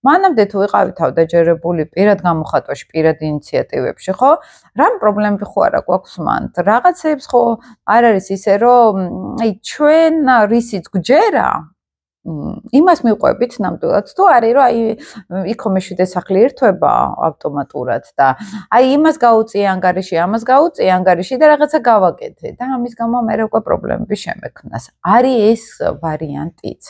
მანამდე თუ ვიყავი თავდაჯერებული პირად გამოხატვაში, პირად ინიციატივებში, ხო? რამ პრობლემები ხო არა გვაქვს მან? რაღაცებს ხო არ არის ისე, რომ აი ჩვენ რისიც გვჯერა, იმას მივყვებით ნამდვილად თუ არის, რომ აი იქო მეშვიდე სახლი ერთვება ავტომატურად და აი იმას გაუწია ანგარიში, ამას გაუწია ანგარიში და რაღაცა გავაკეთე და ამის გამო მე უკვე პრობლემები შემექმნას. არის ეს ვარიანტიც.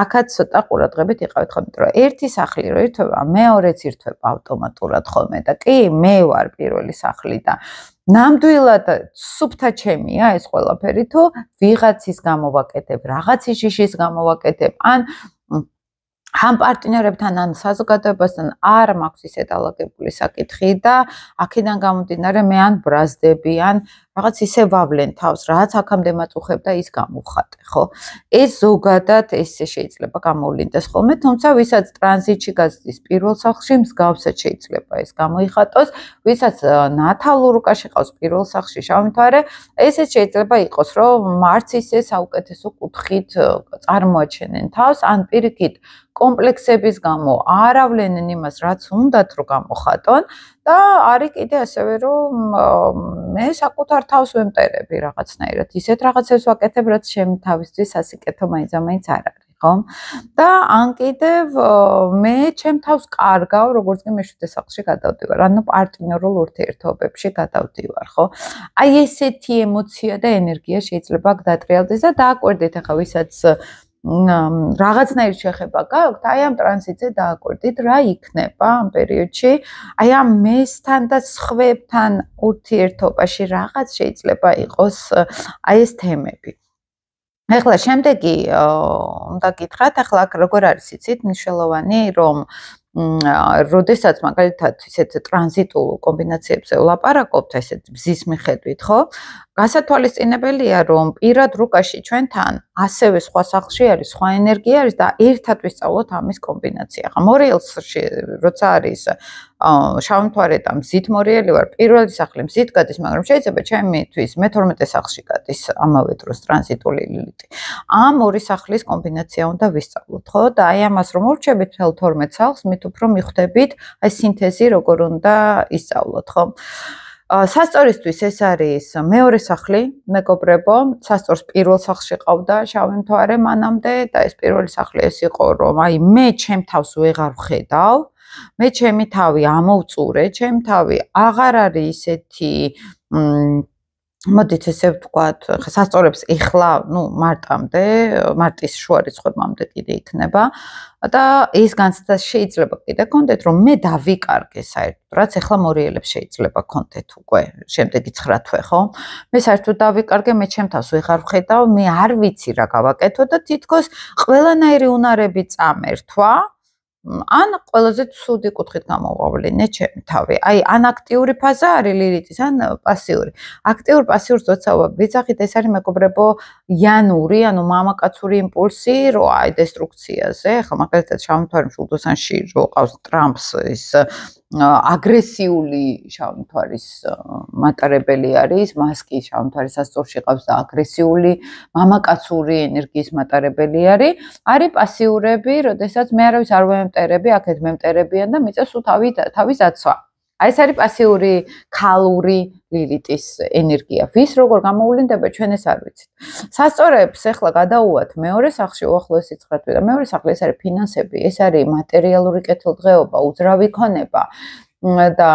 აქაც ცოტა ყურადღებით იყავით ხოლმე, რომ ერთი სახლი რო ერთვება, მეორეც ერთვება ავტომატურად ხოლმე და კი მე ვარ პირველი სახლი და ნამდვილად სუფთა ჩემია ეს ყველაფერი თუ ვიღაცის გამოვაკეთებ, რაღაცის შიშის გამოვაკეთებ, ან ამ პარტნიორებთან ან საზოგადოებასთან არ მაქვს ისე დალაგებული საკითხი და აქედან გამომდინარე მე ან ბრაზდები, ან რაღაც ისე ვავლენ თავს, რაც აქამდე მაწუხებდა ის გამოვხატე, ხო? ეს ზოგადად ესე შეიძლება გამოვლინდეს ხოლმე, თუმცა ვისაც ტრანზიტში გაზრდის პირველ სახლში, მსგავსად შეიძლება ეს გამოიხატოს, ვისაც ნათალურ უკაში ყავს პირველ სახლში შავი მთვარე, ესეც შეიძლება იყოს, რომ მარც ისე საუკეთესო კუთხით წარმოაჩენენ თავს, ან პირიქით კომპლექსების გამო აავლენენ იმას, რაც უნდათ რომ გამოხატონ და არის კიდე ასევე რომ მე საკუთარ თავს ვემტერები რაღაცნაირად. ისეთ რაღაცებს ვაკეთებ, რაც ჩემი თავისთვის სასიკეთო მაინც არ არის, ხო? და ან კიდევ მე ჩემ თავს კარგავ, როგორც კი მეშვიდე სახლში გადავდივარ, ანუ პარტნიორულ ურთიერთობებში გადავდივარ, ხო? აი ესეთი ემოცია და ენერგია შეიძლება გადატრიალდეს და დააკვირდეთ ახლა ვისაც რაღაცნაირი შეხება გაქვთ, აი ამ ტრანზიტზე დააკვირდით რა იქნება ამ პერიოდში, აი ამ მესთან და სხვებთან ურთიერთობაში რაღაც შეიძლება იყოს აი ეს თემები. ეხლა შემდეგი უნდა გითხრათ, ახლა აქ როგორ არის იცით მნიშვნელოვანი, რომ როდესაც მაგალითად ისეთ ტრანზიტულ კომბინაციებზე ვლაპარაკობთ, ესეთ ბზის მიხედვით, ხო? გასათვალისწინებელია, რომ პირად რუკაში ჩვენთან ასევე სხვა სახლში არის, სხვა ენერგია არის და ერთად ვისწავლოთ ამის კომბინაცია. ახლა მორიელში როცა არის შავი მთვარე და მზით მორიელი ვარ, პირველი სახლი მზით გადის, მაგრამ შეიძლება ჩემთვის მე-12 სახლში გადის ამავე დროს ტრანზიტული ლილიტი. ამ ორი სახლის კომბინაცია უნდა ვისწავლოთ, ხო? და აი ამას რომ ურჩებით მთელ 12 სახლს, მით უფრო მიხვდებით აი სინთეზი როგორ უნდა ისწავლოთ, ხო? სასწორისთვის ეს არის მეორე სახლი, მეგობრებო, სასწორს პირველ სახლში ყავდა შავი მთვარე მანამდე და ეს პირველი სახლი ეს იყო, რომ აი მე ჩემ თავს ვეღარ ვხედავ, მე ჩემი თავი ამოვწურე, ჩემი თავი აღარ არის ისეთი მოდით ესე ვთქვათ, სასწორებს ეხლა, მარტამდე, მარტის შუა რიცხვებამდე კიდე იქნება და ეს განცდა შეიძლება კიდე გქონდეთ, რომ მე დავიკარგე საერთოდ, რაც ეხლა მორიელებს შეიძლება გქონდეთ უკვე შემდეგი 9 თვე, ხო? მე საერთოდ დავიკარგე, მე ჩემ თავს ვეღარ ვხედავ, მე არ ვიცი რა გავაკეთო და თითქოს ყველანაირი უნარები წამერთვა. ან ყველაზე ცუდი კუთხით გამოვავლინე ჩემი თავი. აი, ან აქტიური ფაზა არის ლილიტის, ან პასიური. აქტიურ პასიურს როცა ვიცახით, ეს არის მეგობრებო იანური, ანუ მამაკაცური იმპულსი, რო აი დესტრუქციაზე, ხო, მაგალითად შავი მთვარე მშულდოსანში რო ყავს ტრამპს ის აგრესიული შავი მთვარის მატარებელი არის, მასკი შავი მთვარის სასწორში ყავს და აგრესიული მამაკაცური ენერგიის მატარებელი არის. არის პასიურები, როდესაც მე არავის არ ვემტერები, აქეთ მემტერებიან და მიწევს თავის დაცვა. აი ეს არის პასიური ქალური ლილიტის ენერგია. ვის როგორ გამოვლინდება ჩვენ ეს არ ვიცით. სასწორებს ახლა გადაუვათ მეორე სახლში, უახლოესი 9 თვე და მეორე სახლი ეს არის ფინანსები, ეს არის მატერიალური კეთილდღეობა, უძრავი ქონება. და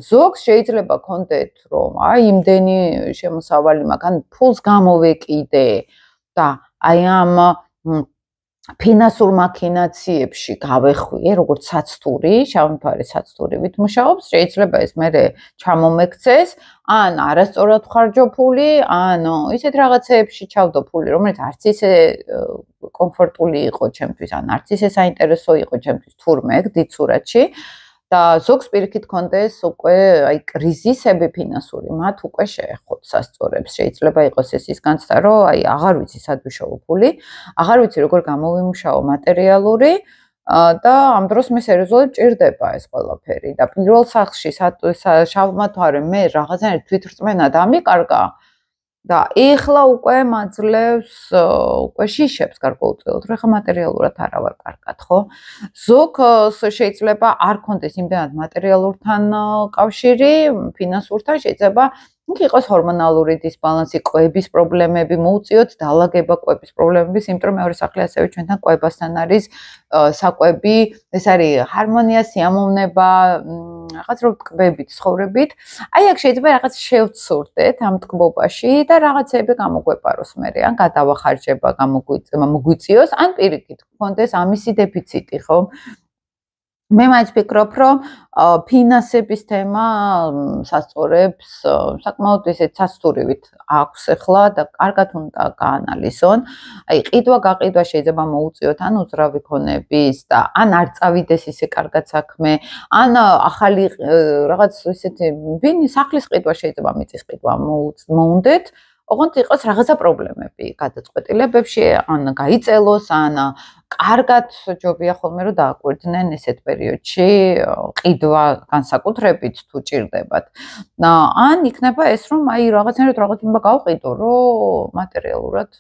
ზოგს შეიძლება გქონდეთ, რომ აი იმდენი შემოსავალი მაგან ფულს გამოვეკიდე და აი ამ ფინანსურ მაქინაციებში გავეხვიე, როგორც საცტური, შავი მთვარე საცტურებით მუშაობს, შეიძლება ეს მერე ჩამომექცეს, ან არასწორად ხარჯოფული, ან ისეთ რაღაცეებში ჩავდო ფული, რომელიც არც ისე კომფორტული იყო ჩემთვის, ან არც ისე საინტერესო იყო ჩემთვის თურმე დიდ სურათში. და ზოგს პირიქით კონდეს უკვე აი კრიზისები ფინანსური, მათ უკვე შეეხოთ სასწორებს. შეიძლება იყოს ეს ის განცდა, რომ აი აღარ ვიცი სად ვიშოვო ფული, აღარ ვიცი როგორ გამოვიმუშაო მატერიალური და ამ დროს მე სერიოზულად ჭირდება ეს ყველაფერი. და პირველ სახლში შავმა თვარემ მე რაღაცნაირად თვითრწმენა დამიკარგა და ეხლა უკვე მაძლევს უკვე შიშებს გარკვეულწილად, რომ ეხლა მატერიალურად არა ვარ კარგად, ხო? ზოგს შეიძლება არ კონდეს იმდანად მატერიალურთან კავშირი, ფინანსურთან შეიძლება იყოს ჰორმონალური დისბალანსი, კვების პრობლემები, მოუწიოთ დაალაგება კვების პრობლემების, იმიტომ რომ მეორე სახლი ასევე ჩვენთან კვებასთან არის საკვები, ეს არის ჰარმონია, სიამოვნება, რაღაც რო ტკბებით, ცხოვრებით. აი აქ შეიძლება რაღაც შევცურდეთ ამ ტკბობაში და რაღაცები გამოგვეპაროს მერე, ან გადავახარჯება, მოგვიწიოს, ან პირიქით გქონდეს ამისი დეფიციტი, ხო? მე მაინც ვფიქრობ, რომ ფინანსების თემა სასწორებს საკმაოდ ისეთ სასტურივით აქვს ახლა და კარგად უნდა გაანალიზონ. აი, ყიდვა-გაყიდვა შეიძლება მოუწიოთ ან უძრავი ქონების და ან არ წავიდეს ისე კარგად საქმე, ან ახალი რაღაც ისეთი სახლის ყიდვა შეიძლება მიწის ყიდვა მოუნდეთ. ოღონდ იყოს რაღაცა პრობლემები გადაწყვეტილებებში, ან გაიწელოს, ან კარგად ჯობია ხოლმე რომ დააკვირდნენ ესეთ პერიოდში ყიდვა განსაკუთრებით თუ ჭირდებათ. ან იქნება ეს რომ აი რაღაც უნდა გავყიდო, რომ მატერიალურად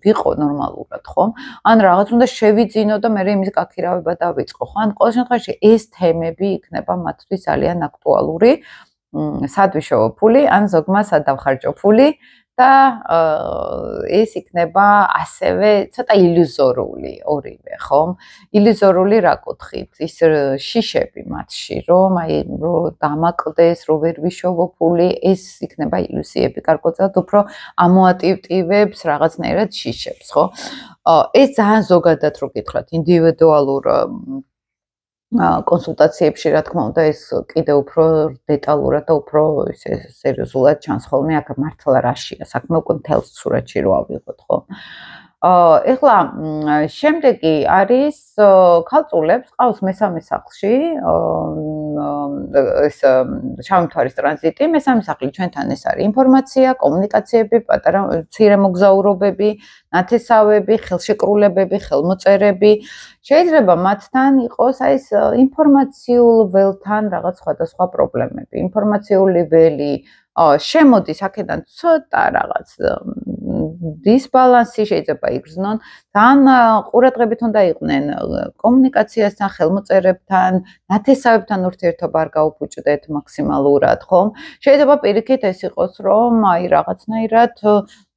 ვიყო ნორმალურად, ხო? ან რაღაც უნდა შევიძინო და მე იმის გაქირავება დავიწყო, ხო? ან ყოველ შემთხვევაში ეს თემები იქნება მათთვის ძალიან აქტუალური. სად ვიშოვო ფული, ან ზოგმა სად დავხარჯო ფული და ეს იქნება ასევე ცოტა ილუზორული ორივე, ხო? ილუზორული რა კუთხით? ის შიშები მათში, რომ აი რომ დამაკლდეს, რომ ვერ ვიშოვო ფული, ეს იქნება ილუზიები, გარკვეულწილად უფრო ამოატივტივებს რაღაცნაირად შიშებს, ხო? ეს ძალიან ზოგადად რო გითხრათ, ინდივიდუალურ კონსულტაციებში, რა თქმა უნდა, ეს კიდევ უფრო დეტალურად და უფრო ისე სერიოზულად ჩანს ხოლმე, აქ მართლა რაშია საქმე, უკვე მთელ სურათში რო ავიღოთ, ხო? ეხლა შემდეგი არის ქალწულებს ყავს მესამე სახლში ეს შავი მთვარის ტრანზიტი, მესამე სახლი ჩვენთან ეს არის ინფორმაცია, კომუნიკაციები, პატარა მცირე მოგზაურობები, ნათესავები, ხელშეკრულებები, ხელმოწერები. შეიძლება მათთან იყოს აი ეს ინფორმაციულ ველთან რაღაც სხვადასხვა პრობლემები. ინფორმაციული ველი შემოდის აქედან ცოტა რაღაც დისბალანსი შეიძლება იგრძნონ, თან ყურადღებით უნდა იყვნენ კომუნიკაციასთან, ხელმოწერებთან, ნათესავებთან ურთიერთობა არ გაუფუჭდეთ მაქსიმალურად, ხომ? შეიძლება პირიქით ეს იყოს, რომ აი რაღაცნაირად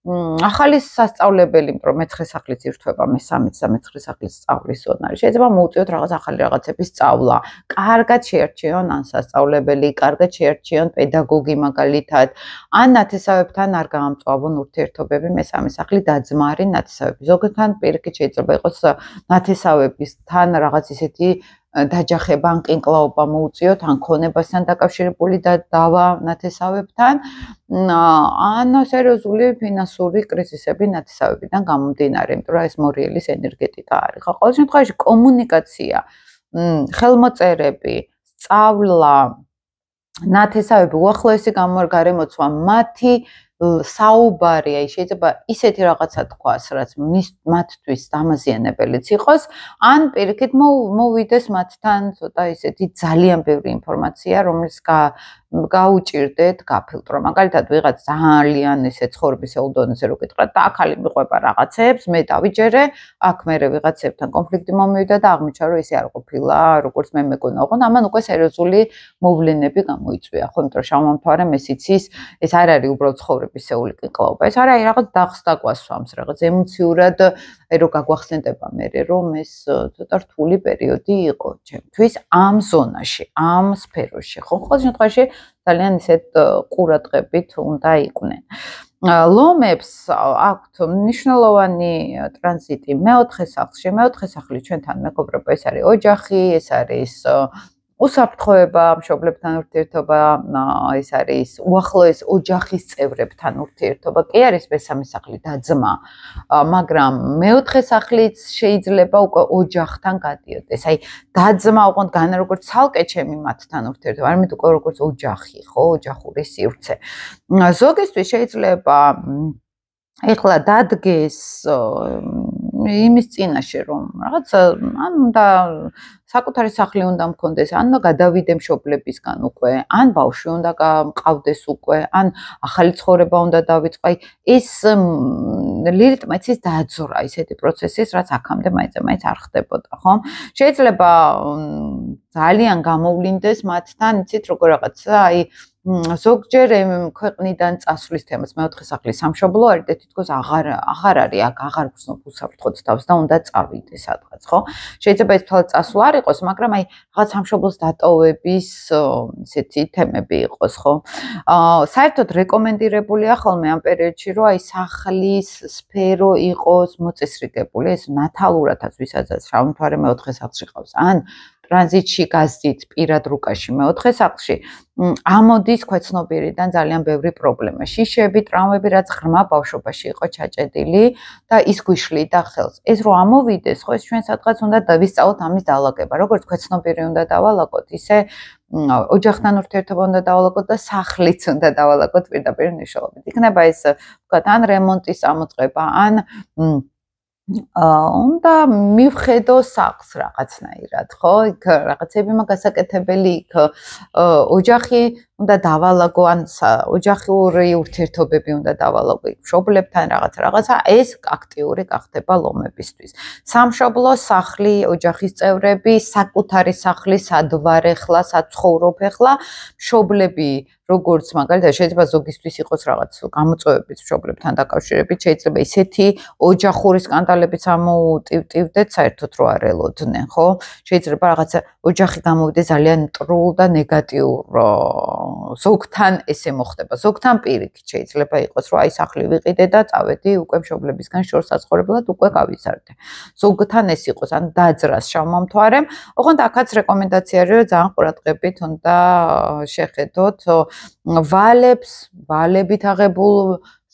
ახალი სასწავლებელი, რომ მე-9 სახლის ირთვება, მე-13 და მე-9 სახლის სწავლის ზონარი. შეიძლება მოუწიოთ რაღაც ახალი რაღაცების სწავლა. კარგად შეარჩიონ ან სასწავლებელი, კარგად შეარჩიონ პედაგოგი მაგალითად, ან ნათესავებთან არ გაამწვავონ ურთიერთობები, მე-3 სახლი დაძმარი ნათესავები. ზოგადად პირიქით შეიძლება იყოს ნათესავებისთან რაღაც ისეთი დაჯახება ან კინკლაობა მოუწიოთ, ან ქონებასთან დაკავშირებული დავა ნათესავებთან, ან სერიოზული ფინანსური კრიზისები ნათესავებიდან გამომდინარე, იმიტომ რომ ეს მორიელის ენერგეტიკა არის. ხო, ყოველ შემთხვევაში კომუნიკაცია, ხელმოწერები, სწავლა, ნათესავები, უახლოესი გარემოცვა, მათი საუბარი, აი შეიძლება ისეთი რაღაცა თქვას, რაც მათთვის დამაზიანებელიც იყოს, ან პირიქით მოვიდეს მათთან ცოტა ისეთი ძალიან ბევრი ინფორმაცია, რომელიც გაუჭირდეთ, გაფილტრო. მაგალითად, ვიღაც ძალიან ესე ცხოვრებისეულ დონეზე რო გითხრათ და აქ ალი მიყვება რაღაცებს, მე დავიჯერე, აქ მე ვიღაცებთან კონფლიქტი მომივიდა და აღმოჩნდა, რომ ესე არ ყოფილა, როგორც მე მეგონა. ოღონდ ამან უკვე სერიოზული მოვლენები გამოიწვია, ხო, იმიტომ რომ შავმა მთვარემ ეს იცის, ეს არ არის უბრალოდ ცხოვრებისეული კინკლაობა. ეს არის რაღაც დახს დაგვასვამს, რაღაც ემოციურად, აი რო გაგვახსენდება მე, რომ ეს ცოტა რთული პერიოდი იყო ჩემთვის ამ ზონაში, ამ სფეროში, ხო, ყოველ შემთხვევაში ძალიან ისეთ ყურადღებით უნდა იყვნენ. ლომებს აქვთ მნიშვნელოვანი ტრანზიტი მეოთხე სახლში. მეოთხე სახლი ჩვენთან მეგობრებო, ეს არის ოჯახი, ეს არის უსაფრთხოება, მშობლებთან ურთიერთობა, ეს არის უახლოეს ოჯახის წევრებთან ურთიერთობა. კი არის მესამე სახლი და ძმა, მაგრამ მეოთხე სახლიც შეიძლება უკვე ოჯახთან გადიოდეს. აი, და-ძმა უყოთ განა როგორც ცალკე ჩემი მათთან ურთიერთობა, არამედ უკვე როგორც ოჯახი, ხო, ოჯახური სივრცე. ზოგისთვის შეიძლება ეხლა დადგეს იმის წინაშე რომ რაღაც ან უნდა საკუთარი სახლი უნდა მქონდეს, ან უნდა გადავიდე მშობლებისგან უკვე, ან ბავშვი უნდა მყავდეს უკვე, ან ახალი ცხოვრება უნდა დავიწყო. აი ეს ლირიტმა იცის დააძრა ისეთი პროცესის, რაც აქამდე მაინც არ ხდებოდა, ხო? შეიძლება ძალიან გამოვლინდეს მათთან, იცით როგორ რაღაცა, აი ზოგჯერ ქვეყნიდან წასვლის თემას მეოთხე სახლი სამშობლო არის და თითქოს აღარ არის აქ, აღარ გრძნობ უსაფრთხოდ თავს და უნდა წავიდე სადღაც, ხო? შეიძლება ეს თვალ წასვლა არ იყოს, მაგრამ აი რაღაც სამშობლოს დატოვების ისეთი თემები იყოს, ხო? საერთოდ რეკომენდირებულია ხოლმე ამ პერიოდში, რომ აი სახლის სფერო იყოს მოწესრიგებული, ეს ნათალურადაც ვისაც შავი მთვარე მეოთხე სახლში ყავს, ან ტრანზიტში გაზდით პირად რუკაში მეოთხე სახლში ამოდის ქვეცნობიერიდან ძალიან ბევრი პრობლემა. შიშები, ტრავმები, რაც ღრმა ბავშვობაში იყო ჩაჭედილი და ის გვიშლიდა ხელს. ეს რო ამოვიდეს, ხო, ეს ჩვენ სადღაც უნდა დავისწავლოთ ამის დაალაგება. როგორც ქვეცნობიერი უნდა დავალაგოთ, ისე ოჯახთან ურთიერთობა უნდა დავალაგოთ და სახლიც უნდა დავალაგოთ პირდაპირ მნიშვნელობით. იქნება ეს, ვთქვათ, ან რემონტის ამოწყება, ან უნდა მივხედო სახლს რაღაცნაირად, ხო? იქ რაღაცები მაგასაკეთებელი, იქ ოჯახი უნდა დავალაგო, ან ოჯახური ურთიერთობები უნდა დავალაგო, იქ მშობლებთან რაღაცა, ეს აქტიური გახდება ლომებისთვის. სამშობლო, სახლი, ოჯახის წევრები, საკუთარი სახლი, სად ვარ ეხლა, სად ცხოვრობ ეხლა, მშობლები როგორც მაგალითად შეიძლება ზოგისთვის იყოს რაღაც გამოწვევებით მშობლებთან დაკავშირებით, შეიძლება ისეთი ოჯახური სკანდალებიც ამოუტივტივდეთ, საერთოდ რო არ ელოდნენ, ხო? შეიძლება რაღაცა ოჯახი გამოვიდეს ძალიან მტრულ და ნეგატიურ ზოგთან ესე მოხდება, ზოგთან პირიქით შეიძლება იყოს, რომ აი სახლი ვიყიდე და წავედი უკვე მშობლებისგან შორს საცხოვრებლად უკვე გავიზარდე. ზოგთან ეს იყოს, ან დაძრას შავმა მთვარემ, ოღონდ აქაც რეკომენდაცია არის, რომ ძალიან ყურადღებით უნდა შეხედოთ ვალებით აღებულ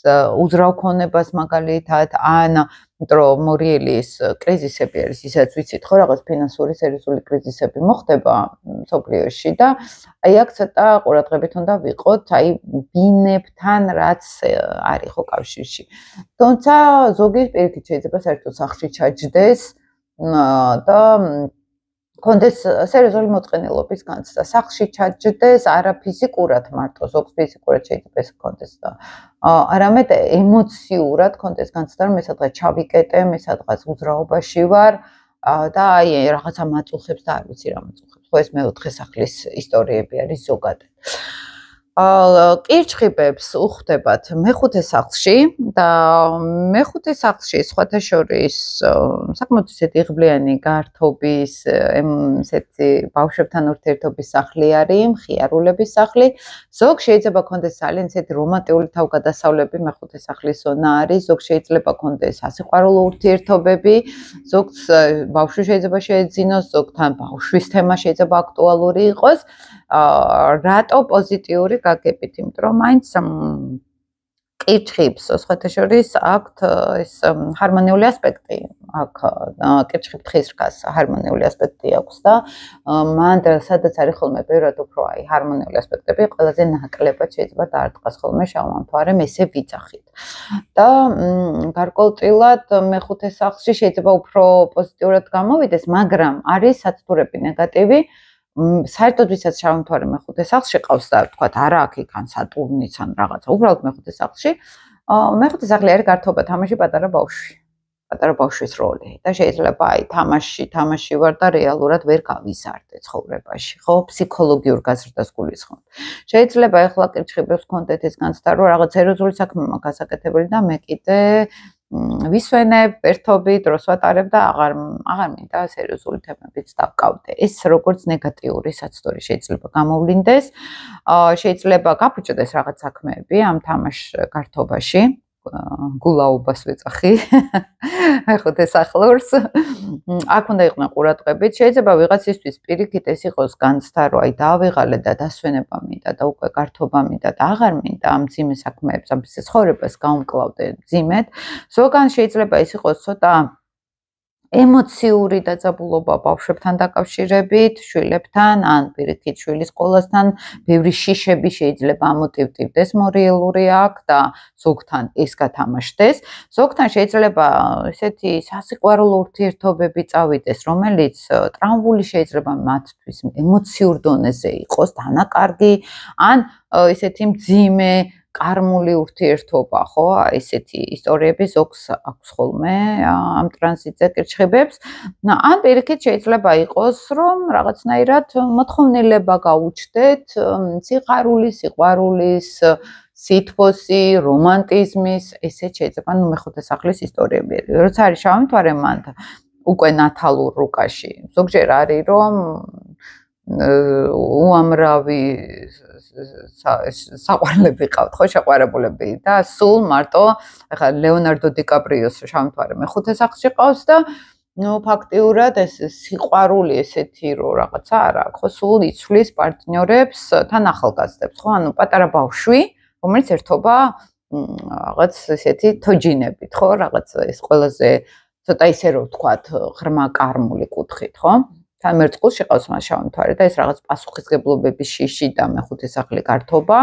უძრავქონებას მაგალითად, ან რომ მორიელის კრიზისები არის, ისაც ვიცით, ხო, რაღაც ფინანსური სერიოზული კრიზისები მოხდება მსოფლიოში და აი აქ ცოტა ყურადღებით უნდა ვიყოთ, აი ბინებთან რაც არის ხო კავშირში. თუმცა ზოგი პირიქით შეიძლება საერთოდ სახლში ჩაჯდეს და კონდეს სერიოზული მოწყენილობის განცდა. სახლში ჩაჯდეს არა ფიზიკურად მარტო, ზოგს ფიზიკურად შეიძლება ეს კონდეს და არამედ ემოციურად კონდეს განცდა, რომ მე სადღაც ჩავიკეტე, მე სადღაც უძრაობაში ვარ და აი რაღაცა მაწუხებს და არ ვიცი რა მაწუხებს. ხო ეს მეოთხე სახლის ისტორიები არის ზოგადად. კირჩხიბებს უხდებათ მეხუთე სახლში და მეხუთე სახლში სხვათა შორის საკმაოდ ისეთი ღბლიანი გართობის ესეთი ბავშვებთან ურთიერთობის სახლი არის, მხიარულების სახლი. ზოგ შეიძლება კონდეს ძალიან ისეთი რომანტიკული თავგადასავლები, მეხუთე სახლის ზონა არის, ზოგ შეიძლება კონდეს ასიყვარულო ურთიერთობები, ზოგს ბავშვი შეიძლება შეეძინოს, ზოგთან ბავშვის თემა შეიძლება აქტუალური იყოს. რატო პოზიტიური გაგებით, იმიტომ რომ მაინც კირჩხიბს სხვათა შორის აქვთ ეს ჰარმონიული ასპექტი, აქ კირჩხიბ თხისრქას ჰარმონიული ასპექტი აქვს და მან სადაც არის ხოლმე ბევრად უფრო აი ჰარმონიული ასპექტები, ყველაზე ნაკლებად შეიძლება დაარტყას ხოლმე შავმა მთვარემ ესე ვიძახით. და გარკვეულწილად მეხუთე სახლში შეიძლება უფრო პოზიტიურად გამოვიდეს, მაგრამ არის სათბურები ნეგატივი. საერთოდ ვისაც შავი მთვარე მეხუთე სახლში ყავს და ვთქვათ არა აქ იქან სატურნიც ან რაღაცა, უბრალოდ მეხუთე სახლში, მეხუთე სახლი არის გართობა თამაში პატარა ბავშვის როლი და შეიძლება აი თამაში ვარ და რეალურად ვერ გავიზარდე ცხოვრებაში, ხო, ფსიქოლოგიურ გაზრდას გულისხმობ. შეიძლება ეხლა კირჩხიბებს კონდეთ ეს განცდა, რომ რაღაც სერიოზული საქმე მაქვს გასაკეთებელი და მე კიდე ვისვენებ, ვერთობით, დროს ვატარებ და აღარ მინდა სერიოზული თემებიც დავკავდე. ეს როგორც ნეგატიური საცდური შეიძლება გამოვლინდეს, შეიძლება გაფუჭდეს რაღაც საქმეები ამ თამაშ გართობაში. გულაობას ვეწახი. ახლა სახლურს. აქ უნდა იყვნენ ყურადღებით. შეიძლება ვიღაცისთვის პირიქით ეს იყოს განცდა, რომ აი დავიღალე და დასვენება მინდა და უკვე გართობა მინდა და აღარ მინდა ამ ძიმე საქმეებს, ამ ცხოვრებას გავუმკლავდე ძიმედ. ზოგან შეიძლება ის იყოს ცოტა ემოციური დაძაბულობა ბავშვებთან დაკავშირებით, შვილებთან, ან პირიქით შვილის სკოლასთან, ბევრი შიშები შეიძლება ამოტივტივდეს მორიელური აქ და ზოგთან ეს გათამაშდეს. ზოგთან შეიძლება ესეთი სასიყვარულო ურთიერთობები წავიდეს, რომელიც ტრავმული შეიძლება მათთვის ემოციურ დონეზე იყოს დანაკარგი, ან ესეთი მძიმე კარმული ურთიერთობა, ხო? ესეთი ისტორიები ზოგს აქვს ხოლმე ამ ტრანზიტზე კირჩხიბებს. ან პირიქით შეიძლება იყოს, რომ რაღაცნაირად მოთხოვნილება გაუჩნდეთ სიყვარულის, სითბოსი, რომანტიზმის, ესეც შეიძლება მეხუთე სახლის ისტორიები. როცა არის შავი მთვარე მან უკვე ნათალურ რუკაში. ზოგჯერ არის რომ უამრავი საყვარლები ყავთ, ხო, შეყვარებულები და სულ მარტო ახლა ლეონარდო დიკაპრიოს შავი მთვარე მეხუთე სახლში ყავს და ფაქტიურად ეს სიყვარული ესეთი რომ რაღაცა არ აქვს, ხო, სულ იცვლის პარტნიორებს თან ახალგაზრდებს, ხო, ანუ პატარა ბავშვი, რომელიც ერთობა რაღაც ესეთი თოჯინებით, ხო, რაღაც ეს ყველაზე ცოტა ისე რომ ვთქვათ, ღრმა კარმული კუთხით, ხო? თან მერწყულს შეყავს მას შავი მთვარე და ეს რაღაც პასუხისგებლობების შიში და მეხუთე სახლი გართობა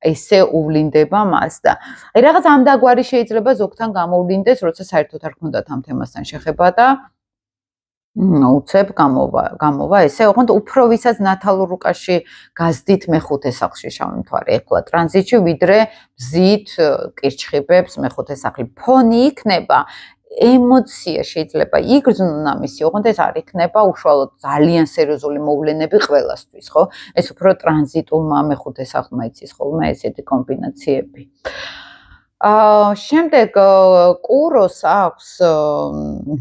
ესე უვლინდება მას და აი რაღაც ამ დაგვარი შეიძლება ზოგთან გამოვლინდეს, როცა საერთოდ არ ქონდათ ამ თემასთან შეხება და უცებ გამოვა ესე, ოღონდ უფრო ვისაც ნათალურ რუკაში გაზდით მეხუთე სახლში შავი მთვარე, ეხლა ტრანზიტში ვიდრე ბზით კირჩხიბებს მეხუთე სახლი. ფონი იქნება ემოცია შეიძლება იგრძნო ამისი, ოღონდ ეს არ იქნება უშუალოდ ძალიან სერიოზული მოვლენები ყველასთვის, ხო? ეს უფრო ტრანზიტულმა მეხუთე სახლმა იცის ხოლმე ესეთი კომბინაციები. შემდეგ კუროს აქვს,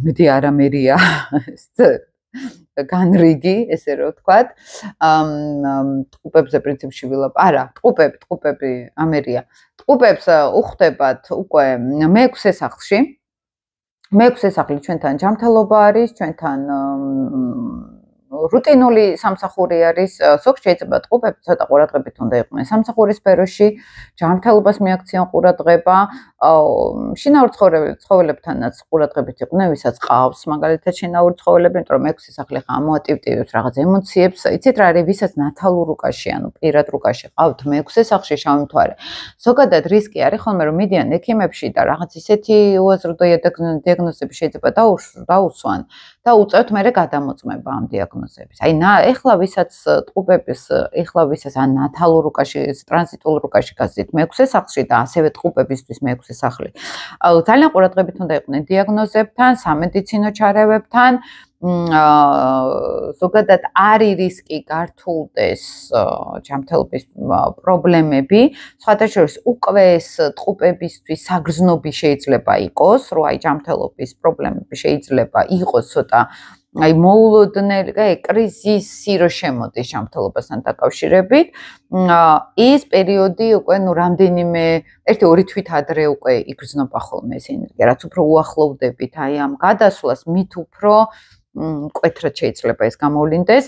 მედი არა მერია, განრიგი, ესე რომ ვთქვათ, ტყუპებზე პრინციპში არა, ტყუპები ამერია. ტყუპებს უხდებათ უკვე მეექვსე სახლში. მეექვსე სახლი ჩვენთან ჯანმრთელობა არის, ჩვენთან რუტინული სამსახური არის, ზოგ შეიძლება ტყუპები ცოტა ყურადღებით უნდა იყვნენ სამსახურის სფეროში, ჯანმრთელობას მიაქციონ ყურადღება, შინაურ ცხოველებთანაც ყურადღებით იყვნენ, ვისაც ყავს მაგალითად შინაური ცხოველები, იმიტომ რომ მეექვსე სახლი ხა ამოატივტივებს რაღაც ემოციებს, იცით რა არის, ვისაც ნათალურ რუკაში, ანუ პირად რუკაში ყავთ მეექვსე სახლში შავი მთვარე. ზოგადად რისკი არის ხოლმე რომ მიდიან ექიმებში და რაღაც ისეთი უაზრდო დიაგნოზები შეიძლება დაუსვან და უწევთ მერე გადამოწმება ამ დიაგნოზების. აი ეხლა ვისაც ტყუპების, ეხლა ვისაც ან ნათალურ რუკაში, ტრანზიტულ რუკაში გაზდით მეექვსე სახლში და ასევე ტყუპებისთვის მეექვსე სახლი. ძალიან ყურადღებით უნდა იყვნენ დიაგნოზებთან, სამედიცინო ჩარევებთან. ზოგადად არის რისკი გართულდეს ჯანმრთელობის პრობლემები, სხვათა შორის უკვე ეს ტყუპებისთვის საგრძნობი შეიძლება იყოს, რომ აი ჯანმრთელობის პრობლემები შეიძლება იყოს ცოტა აი მოულოდნელი კრიზისი რო შემოდის ჯანმრთელობასთან დაკავშირებით, ის პერიოდი უკვე რამდენიმე 1-2 თვით ადრე უკვე იგრძნობა ხოლმე ეს ენერგია, რაც უფრო უახლოვდებით აი ამ გადასვლას, მით უფრო მკვეთრად შეიძლება ეს გამოვლინდეს.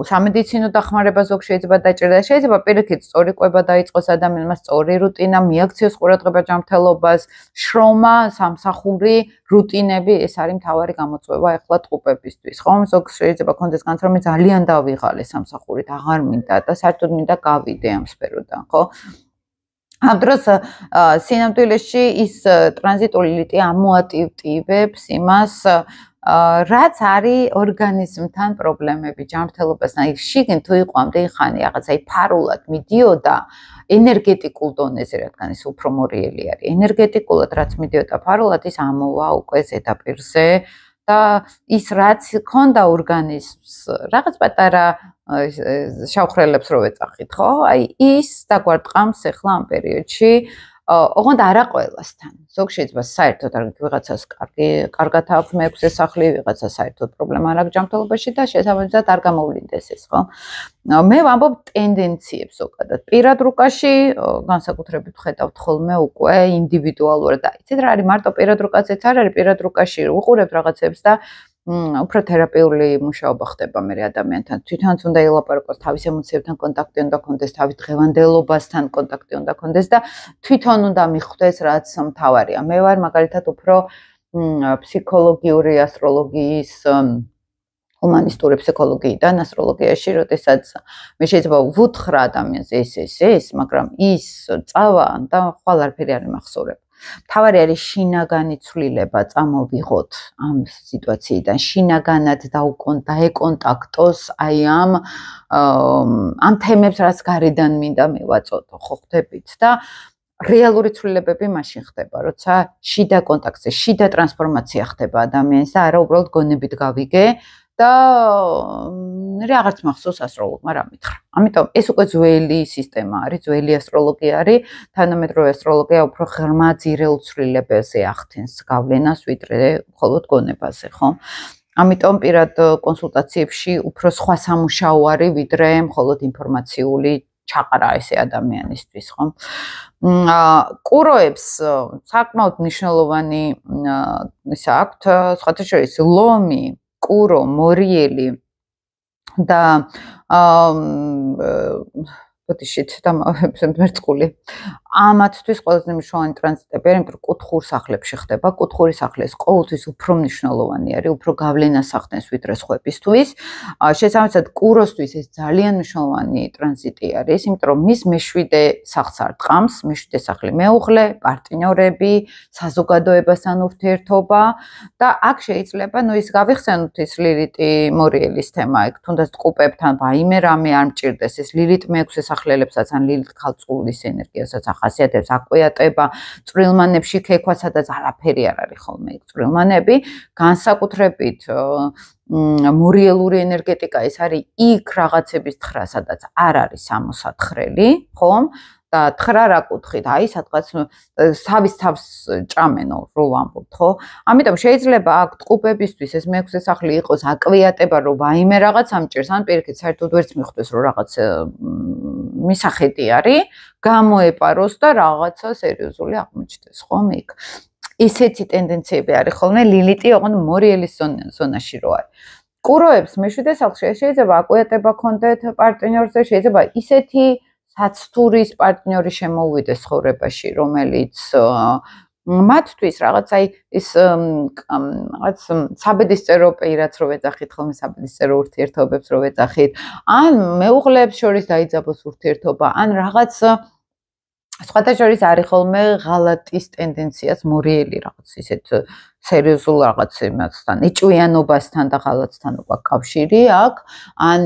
სამედიცინო დახმარება ზოგ შეიძლება დაჭირდეს, შეიძლება პირიქით სწორი კვება დაიწყოს ადამიანმა, სწორი რუტინა, მიაქციოს ყურადღება ჯანმრთელობას, შრომა, სამსახური, რუტინები, ეს არის მთავარი გამოწვევა ეხლა ტყუპებისთვის, ხო? ზოგ შეიძლება კონდეს განცდა რომ ძალიან დავიღალე სამსახურით, აღარ მინდა და საერთოდ მინდა გავიდე ამ სფეროდან, ხო? ამ დროს სინამდვილეში ის ტრანზიტული ლიტი ამოატივტივებს იმას რაც არის ორგანიზმთან პრობლემები ჯანმრთელობასთან. შიგნით თუ იყო ამდენი ხანი რაღაც აი ფარულად მიდიოდა ენერგეტიკულ დონეზე, რადგან ის უფრო მორიელი არის. ენერგეტიკულად რაც მიდიოდა ფარულად, ის ამოვა უკვე ზედაპირზე და ის რაც ქონდა ორგანიზმს, რაღაც პატარა შავხრელებს რო ეწახით, ხო? აი ის დაგვარტყამს ახლა ამ პერიოდში ოღონდ არა ყველასთან. ზოგ შეიძლება საერთოდ არ ვიღაცას კარგად აქვს მეექვსე სახლი, ვიღაცა საერთოდ პრობლემა არ აქვს ჯანმრთელობაში და შესაბამისად არ გამოვლინდეს ეს, ხო? მე ვამბობ ტენდენციებს ზოგადად. პირად რუკაში განსაკუთრებით ხედავთ ხოლმე უკვე ინდივიდუალურად და იცით რა არის მარტო პირად რუკაციც არ არის, პირად რუკაში უყურებთ რაღაცებს და უფრო თერაპიული მუშაობა ხდება მე ადამიანთან. თვითონაც უნდა ელაპარაკოს, თავის ემოციებთან კონტაქტი უნდა კონდეს, თავის დღევანდელობასთან კონტაქტი უნდა კონდეს და თვითონ უნდა მიხვდეს, რაც მთავარია. მე ვარ მაგალითად უფრო ფსიქოლოგიური ასტროლოგიის ჰუმანისტური ფსიქოლოგიიდან ასტროლოგიაში, როდესაც მე შეიძლება ვუთხრა ადამიანს ეს, მაგრამ ის წავა და ხვალ არაფერი არ იმახსოვრებ. თავარი არის შინაგანი ცვლილება წამოვიღოთ ამ სიტუაციიდან, შინაგანად დაეკონტაქტოს აი ამ თემებს, რაც გარედან მინდა მივაწოდო, ხო ხდებით და რეალური ცვლილებები მაშინ ხდება, როცა შიდა კონტაქტზე, შიდა ტრანსფორმაცია ხდება ადამიანის და არა უბრალოდ გონებით გავიგე და რაღაც მახსოვს ასტროლოგმა რა მითხრა. ამიტომ ეს უკვე ძველი სისტემა არის, ძველი ასტროლოგია არის, თანამედროვე ასტროლოგია უფრო ღრმა ძირეულ ცვლილებებზე ახდენს გავლენას, ვიდრე მხოლოდ გონებაზე, ხო? ამიტომ პირად კონსულტაციებში უფრო სხვა სამუშაო არის, ვიდრე მხოლოდ ინფორმაციული ჩაყრა ესე ადამიანისთვის, ხო? კუროებს საკმაოდ მნიშვნელოვანი ისა აქვთ, სხვათა შორის ლომი, კურო, მორიელი და ბოდიშით და მერწყული. ამათთვის ყველაზე მნიშვნელოვანი ტრანზიტები არის, იმიტომ რომ კუთხურ სახლებში ხდება. კუთხური სახლი ეს ყოველთვის უფრო მნიშვნელოვანი არის, უფრო გავლენას ახდენს ვიდრე სხვებისთვის. შესაბამისად, კუროსთვის ეს ძალიან მნიშვნელოვანი ტრანზიტი არის, იმიტომ რომ მის მეშვიდე სახლს არტყამს, მეშვიდე სახლი მეუღლე, პარტნიორები, საზოგადოებასთან ურთიერთობა და აქ შეიძლება, ის გავიხსენოთ ის ლილიტი მორიელის თემა, იქ თუნდაც ტყუპებთან ვაიმე რამე არ მჭირდეს, ეს ლილიტ მეექვსე სახლებსაც ან ლილიტ ქალწულის ენერგიასაც ახასიათებს, აკვიატება, წვრილმანებში ქექვა, სადაც არაფერი არ არის ხოლმე იქ წვრილმანები, განსაკუთრებით მორიელური ენერგეტიკა ეს არის იქ რაღაცების თხრა, სადაც არ არის 64-ელი, ხომ? და თხრა რა კუთხით, აი სადღაც თავის თავს ჭამენო რო ვამბობთ, ხო? ამიტომ შეიძლება აქ ტყუპებისთვის ეს მეექვსე სახლი იყოს აკვიატება, რომ ვაიმე რაღაც ამჭირს, ან პირიქით საერთოდ ვერც მიხვდეს, რომ რაღაც მისახედი არის, გამოეპაროს და რაღაცა სერიოზული აღმოჩნდეს, ხომ იქ? ისეთი ტენდენციები არის ხოლმე ლილიტი, ოღონდ მორიელის ზონაში რო არის. კუროებს მეშვიდე სახლში შეიძლება აკვიატება ქონდეთ პარტნიორზე, შეიძლება ისეთი საცთურის პარტნიორი შემოუვიდეს ცხოვრებაში, რომელიც მათთვის რაღაცა ის რაღაც საბედისწერო პირაც რო ვეძახით ხოლმე საბედისწერო ურთიერთობებს რო ვეძახით, ან მეუღლეებს შორის დაიძაბოს ურთიერთობა, ან რაღაც სხვათა შორის არის ხოლმე ღალატის ტენდენციას მორიელი რაღაც ისეთ სერიოზულ რაღაც იმასთან, ეჭვიანობასთან და ღალატთან უკვე კავშირი აქვს, ან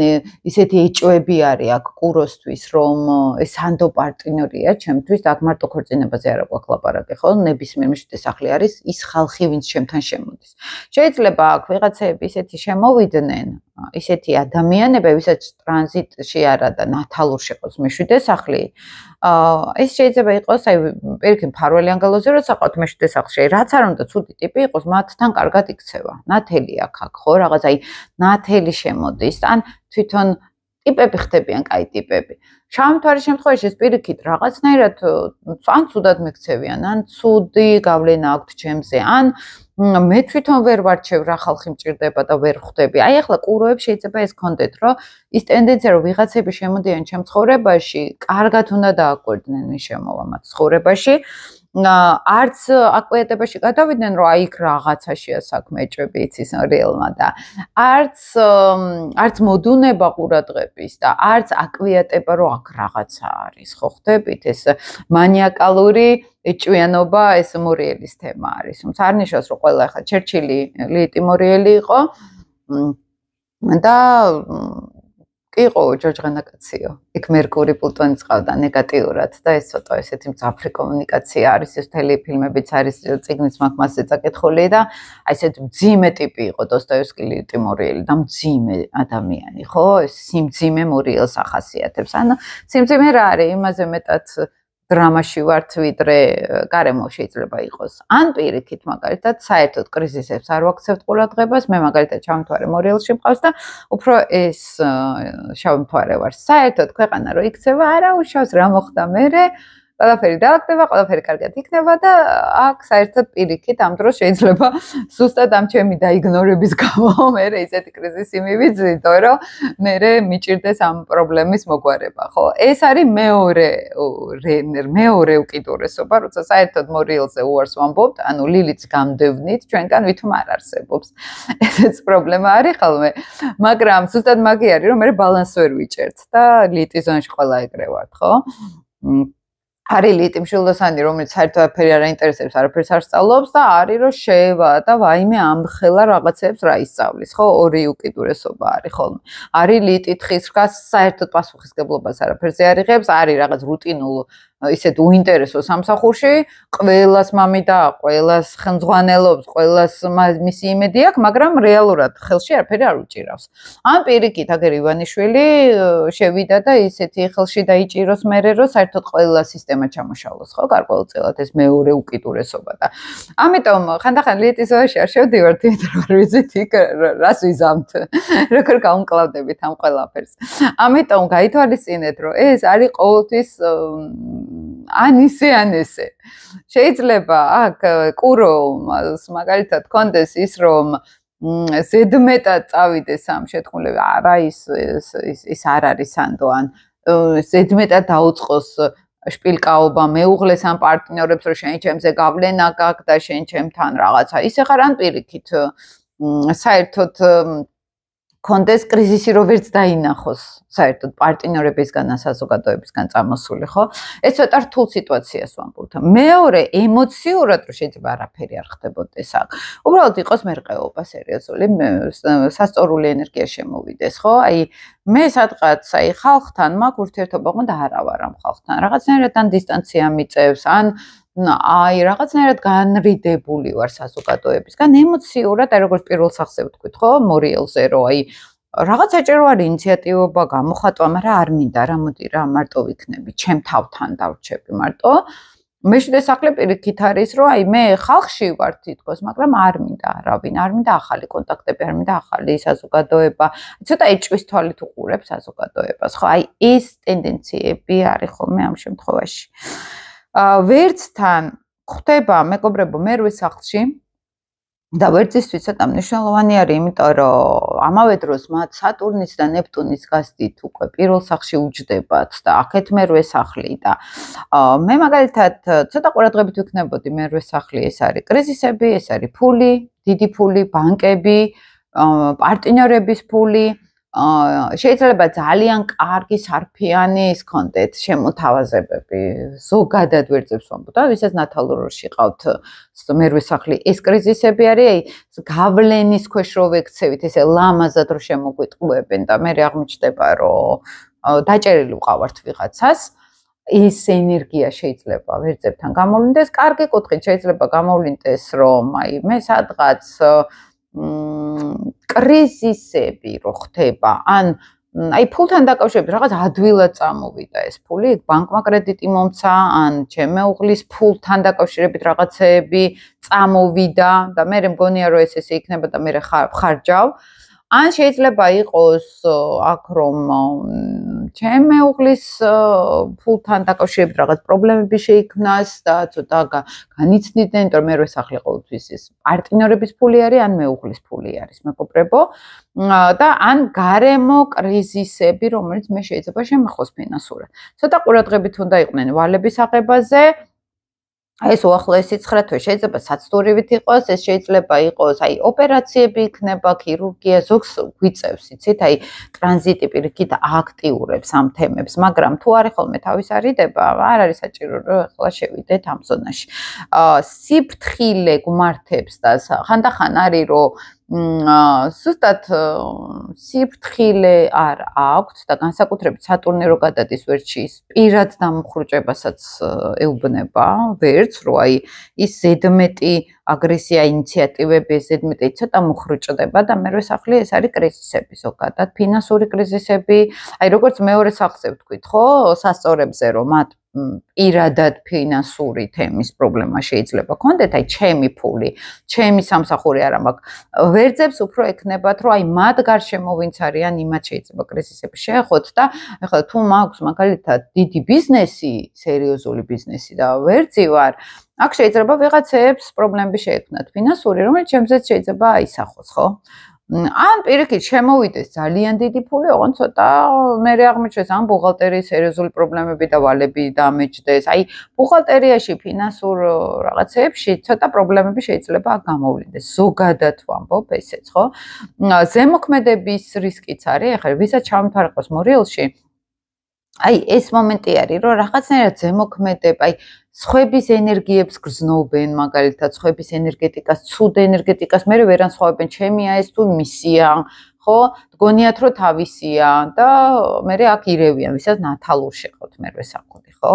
ისეთი ეჭვები არის აქ კუროსთვის, რომ ეს სანდო პარტნიორია ჩემთვის და აქ მარტო ქორწინებაზე არ აქვს ლაპარაკი, ხო? ნებისმიერ მეშვიდე სახლი არის ის ხალხი, ვინც ჩემთან შემოდის. შეიძლება აქ ვიღაცები ისეთი შემოვიდნენ, ისეთი ადამიანები, ვისაც ტრანზიტში არა და ნათალურში ყავს მეშვიდე სახლი. ეს შეიძლება იყოს, აი, პირიქით, მფარველი ანგელოზი, როცა ყავთ მეშვიდე სახლში, რაც არ უნდა ცუდი ტიპი იყოს, მათთან კარგად იქცევა. ნათელი აქ, ხო, რაღაც აი, ნათელი შემოდის, ან თვითონ ტიპები ხდებიან, კაი ტიპები. შავმთვარის შემთხვევაში ეს პირიქით რაღაცნაირად ან ცუდად მეკცევიან, ან ცუდი გავლენა აქვთ ჩემზე, ან მე თვითონ ვერ ვარჩევ რა ხალხი მჭირდება და ვერ ხვდები. აი ახლა კუროებს შეიძლება ეს კონდეთ, რომ ის ტენდენცია რომ ვიღაცები შემოდიან ჩემ ცხოვრებაში, კარგად უნდა დააკვირდნენ მის შემოვა მათ ცხოვრებაში. არც აკვიატებაში გადავიდნენ, რომ აი იქ რაღაცაშია საქმე ეჭვები იცის რეალმა და არც მოდუნება ყურადღების და არც აკვიატება, რომ აქ რაღაცა არის, ხო ხდებით? ეს მანიაკალური ეჭვიანობა ეს მორიელის თემა არის. თუმცა არ ნიშნავს, რომ ყველა ახლა ჩერჩილი ლიტი მორიელი იყო და იყო ჯოჯღანაკაციო. იქ მერკური პლუტონიც ყავდა ნეგატიურად და ეს ცოტა ესეთი მძაფრი კომუნიკაცია არის, ეს მთელი ფილმებიც არის, წიგნიც მაქვს მასზე წაკითხული და აი ესეთი მძიმე ტიპი იყო დოსტოევსკი ლიტი მორიელი და მძიმე ადამიანი, ხო? ეს სიმძიმე მორიელს ახასიათებს. ანუ სიმძიმე რა არის? იმაზე მეტად დრამაში ვართ, ვიდრე გარემო შეიძლება იყოს. ან პირიქით, მაგალითად, საერთოდ კრიზისებს არ ვაქცევთ ყურადღებას, მე მაგალითად ჩამთვარე მორიელში მყავს და უფრო ეს შავი მთვარე ვარ. საერთოდ ქვეყანა რო იქცევა, არა უშავს რა მოხდა მერე, ყველაფერი დააკდება, ყველაფერი კარგად იქნება და აქ საერთოდ პირიქით ამ დროს შეიძლება სუსტად ამ ჩემი დაიგნორების გამო მერე ისეთი კრიზისი მივიძვიდო, რომ მერე მიჭირდეს ამ პრობლემის მოგვარება, ხო? ეს არის მეორე უკიდურესობა, როცა საერთოდ მორიელზე უარს ვამბობთ, ანუ ლილიც გამდევნით, ჩვენგან ვითომ არ არსებობს. ესეც პრობლემა არის ხოლმე, მაგრამ სუსტად მაგი არის, რომ მერე ბალანს ვერ ვიჭერთ და ლიტის ზონაში ყველა ეგრე ვართ, ხო? არის ლიტი მშვილდოსანი, რომელიც საერთოდ არაფერი არ აინტერესებს, არაფერს არ სწავლობს და არის რომ შეევა და ვაიმე ამხელა რაღაცებს რა ისწავლის, ხო? ორი უკიდურესობა არის ხოლმე. არის ლიტი თხის რგას საერთოდ პასუხისგებლობას არაფერზე არ იღებს, არის რაღაც რუტინულ ისეთ უინტერესო სამსახურში, ყველას მამიდა, ყველას ხელმძღვანელობს, ყველას მისი იმედი აქვს, მაგრამ რეალურად ხელში არაფერი არ უჭირავს. ან პირიქით, აგერ ივანიშვილი შევიდა და ისეთი ხელში დაიჭიროს მერე, რომ საერთოდ ყველა სისტემა ჩამოშალოს, ხო? გარკვეულწილად ეს მეორე უკიდურესობა და ამიტომ ხანდახან ლიტის ზონაში არ შევდივართ, იმიტომ რომ არ ვიცით იქ რას ვიზამთ, როგორ გავუმკლავდებით ამ ყველაფერს. ამიტომ გაითვალისწინეთ, რომ ეს არის ყოველთვის ან ისე ან ესე. შეიძლება აქ კუროს მაგალითად კონდეს ის რომ ზედმეტად წავიდეს ამ შეთქმულები, არა ის არ არის სანდო ან ზედმეტად დაუწყოს შპილკაობა მეუღლეს ან პარტნიორებს რომ შენ ჩემზე გავლენა გაქვს და შენ ჩემთან რაღაცა. ისე ხარ ან პირიქით საერთოდ კონდეს კრიზისი რო ვერც დაინახოს საერთოდ პარტნიორებისგან ან საზოგადოებისგან წამოსული, ხო? ეს ცოტა რთულ სიტუაციას ვამბობთ. მეორე ემოციურად რო შეიძლება არაფერი არ ხდებოდეს აქ. უბრალოდ იყოს მერყეობა სერიოზული, სასწორული ენერგია შემოვიდეს, ხო? აი მე სადღაც აი ხალხთან მაქვს ურთიერთობა, მაგრამ არა ვარ ამ ხალხთან. რაღაცნაირად ან დისტანცია მიწევს, ან აი რაღაცნაირად განრიდებული ვარ საზოგადოებისგან, ემოციურად, აი როგორც პირველ სახზე ვთქვით, ხო, მორიელზე, რომ აი რაღაც საჭირო არის ინიციატივობა, გამოხატვა, მაგრამ არ მინდა რა, მოდი რა, მარტო ვიქნები, ჩემ თავთან დავრჩები მარტო. მეშვიდე სახლი პირიქით არის, რომ აი მე ხალხში ვარ თითქოს, მაგრამ არ მინდა არავინ, არ მინდა ახალი კონტაქტები, არ მინდა ახალი საზოგადოება. ცოტა ეჭვის თვალით უყურებ საზოგადოებას, ხო? აი ეს ტენდენციები არის ხოლმე ამ შემთხვევაში. ვერც თან ხდება მეგობრებო მერვე სახლში და ვერც ისთვის ცოტა მნიშვნელოვანი არის, იმიტომ რომ ამავე დროს მათ სატურნის და ნეპტუნის გასდით უკვე პირველ სახლში უჯდებათ და აქეთ მერვე სახლი და მე მაგალითად ცოტა ყურადღებით ვიქნებოდი მერვე სახლი, ეს არის კრიზისები, ეს არის ფული, დიდი ფული, ბანკები, პარტნიორების ფული. შეიძლება ძალიან კარგი სარფიანი ის კონდეთ შემოთავაზებები ზოგადად ვერძებს ვამბობ და ვისაც ნათალურში ყავთ მერვე სახლი ეს კრიზისები არის აი გავლენის ქვეშ რო ვექცევით ესე ლამაზად რო შემოგვიტყუებენ და მე აღმოჩნდება რომ დაჭერილი ვყავართ ვიღაცას ეს ენერგია შეიძლება ვერძებთან გამოვლინდეს კარგი კუთხით შეიძლება გამოვლინდეს რომ აი მე სადღაც კრიზისები რო ხდება ან აი ფულთან დაკავშირებით რაღაც ადვილად წამოვიდა ეს ფული ბანკმა კრედიტი მომცა ან ჩემი მეუღლის ფულთან დაკავშირებით რაღაცეები წამოვიდა და მე მგონია რომ ეს ესე იქნება და მე ხარჯავ ან შეიძლება იყოს აქ რომ ჩემი მეუღლის ფულთან დაკავშირებით რაღაც პრობლემები შეიქმნას და ცოტა განიცდიდნენ, იმიტომ რომ მერვე სახლი ყოველთვის ის პარტნიორების ფული არის, ან მეუღლის ფული არის, მეგობრებო. და ან გარემო კრიზისები, რომელიც მე შეიძლება შემეხოს ფინანსურად. ცოტა ყურადღებით უნდა იყვნენ ვალების აღებაზე. ეს უახლოესი 9 თვე შეიძლება საცდურივით იყოს, ეს შეიძლება იყოს, აი ოპერაციები იქნება, ქირურგია, ზოგს გვიწევს, იცით, აი ტრანზიტი პირიქით აქტიურებს ამ თემებს, მაგრამ თუ არის ხოლმე თავის არიდება, არ არის საჭირო რომ ახლა შევიდეთ ამ ზონაში. სიფრთხილე გმართებს და ხანდახან არის რომ სუსტად სიფრთხილე არ აქვს და განსაკუთრებით სატურნი რო გადადის ვერტში პირად დამხრუჭებასაც ეუბნება ვერც რომ აი ის ზედმეტი აგრესია ინიციატივები ზედმეტი ცოტა მუხრუჭდება და მერვე სახლი ეს არის კრიზისები ზოგადად ფინანსური კრიზისები აი როგორც მეორე სახლზე ვთქვით ხო სასწორებზე რომ მათ პირადად ფინანსური თემის პრობლემა შეიძლება გქონდეთ, აი ჩემი ფული, ჩემი სამსახური არა მაქვს. ვერძებს უფრო ექნებათ, რომ აი მათ გარშემო ვინც არიან, იმათ შეიძლება კრიზისები შეეხოთ და ეხლა თუ მაქვს მაგალითად დიდი ბიზნესი, სერიოზული ბიზნესი და ვერძი ვარ, აქ შეიძლება ვიღაცებს პრობლემები შეექმნათ ფინანსური, რომელიც ჩემზეც შეიძლება აისახოს, ხო? ან პირიქით შემოვიდეს ძალიან დიდი ფული, ოღონდ ცოტა მერე აღმოჩნდეს ან ბუღალტერიის სერიოზული პრობლემები და ვალები დამეჯდეს. აი, ბუღალტერიაში, ფინანსურ რაღაცეებში ცოტა პრობლემები შეიძლება გამოვლინდეს. ზოგადად ვამბობ ესეც, ხო? ზემოქმედების რისკიც არის, ახლა ვისაც ჩავმთვალყოს მორიელში, აი ეს მომენტი არის, რომ რაღაცნაირად ზემოქმედება, აი სხვების ენერგიებს გრძნობენ, მაგალითად, სხვების ენერგეტიკას, ცუდ ენერგეტიკას, მე ვერ ანსხვავებენ, ჩემია ეს თუ მისია, ხო? გონიათ, რომ თავისია და მე აქ ირევიან, ვისაც ნათალურ შეყავთ მე ვესახები, ხო?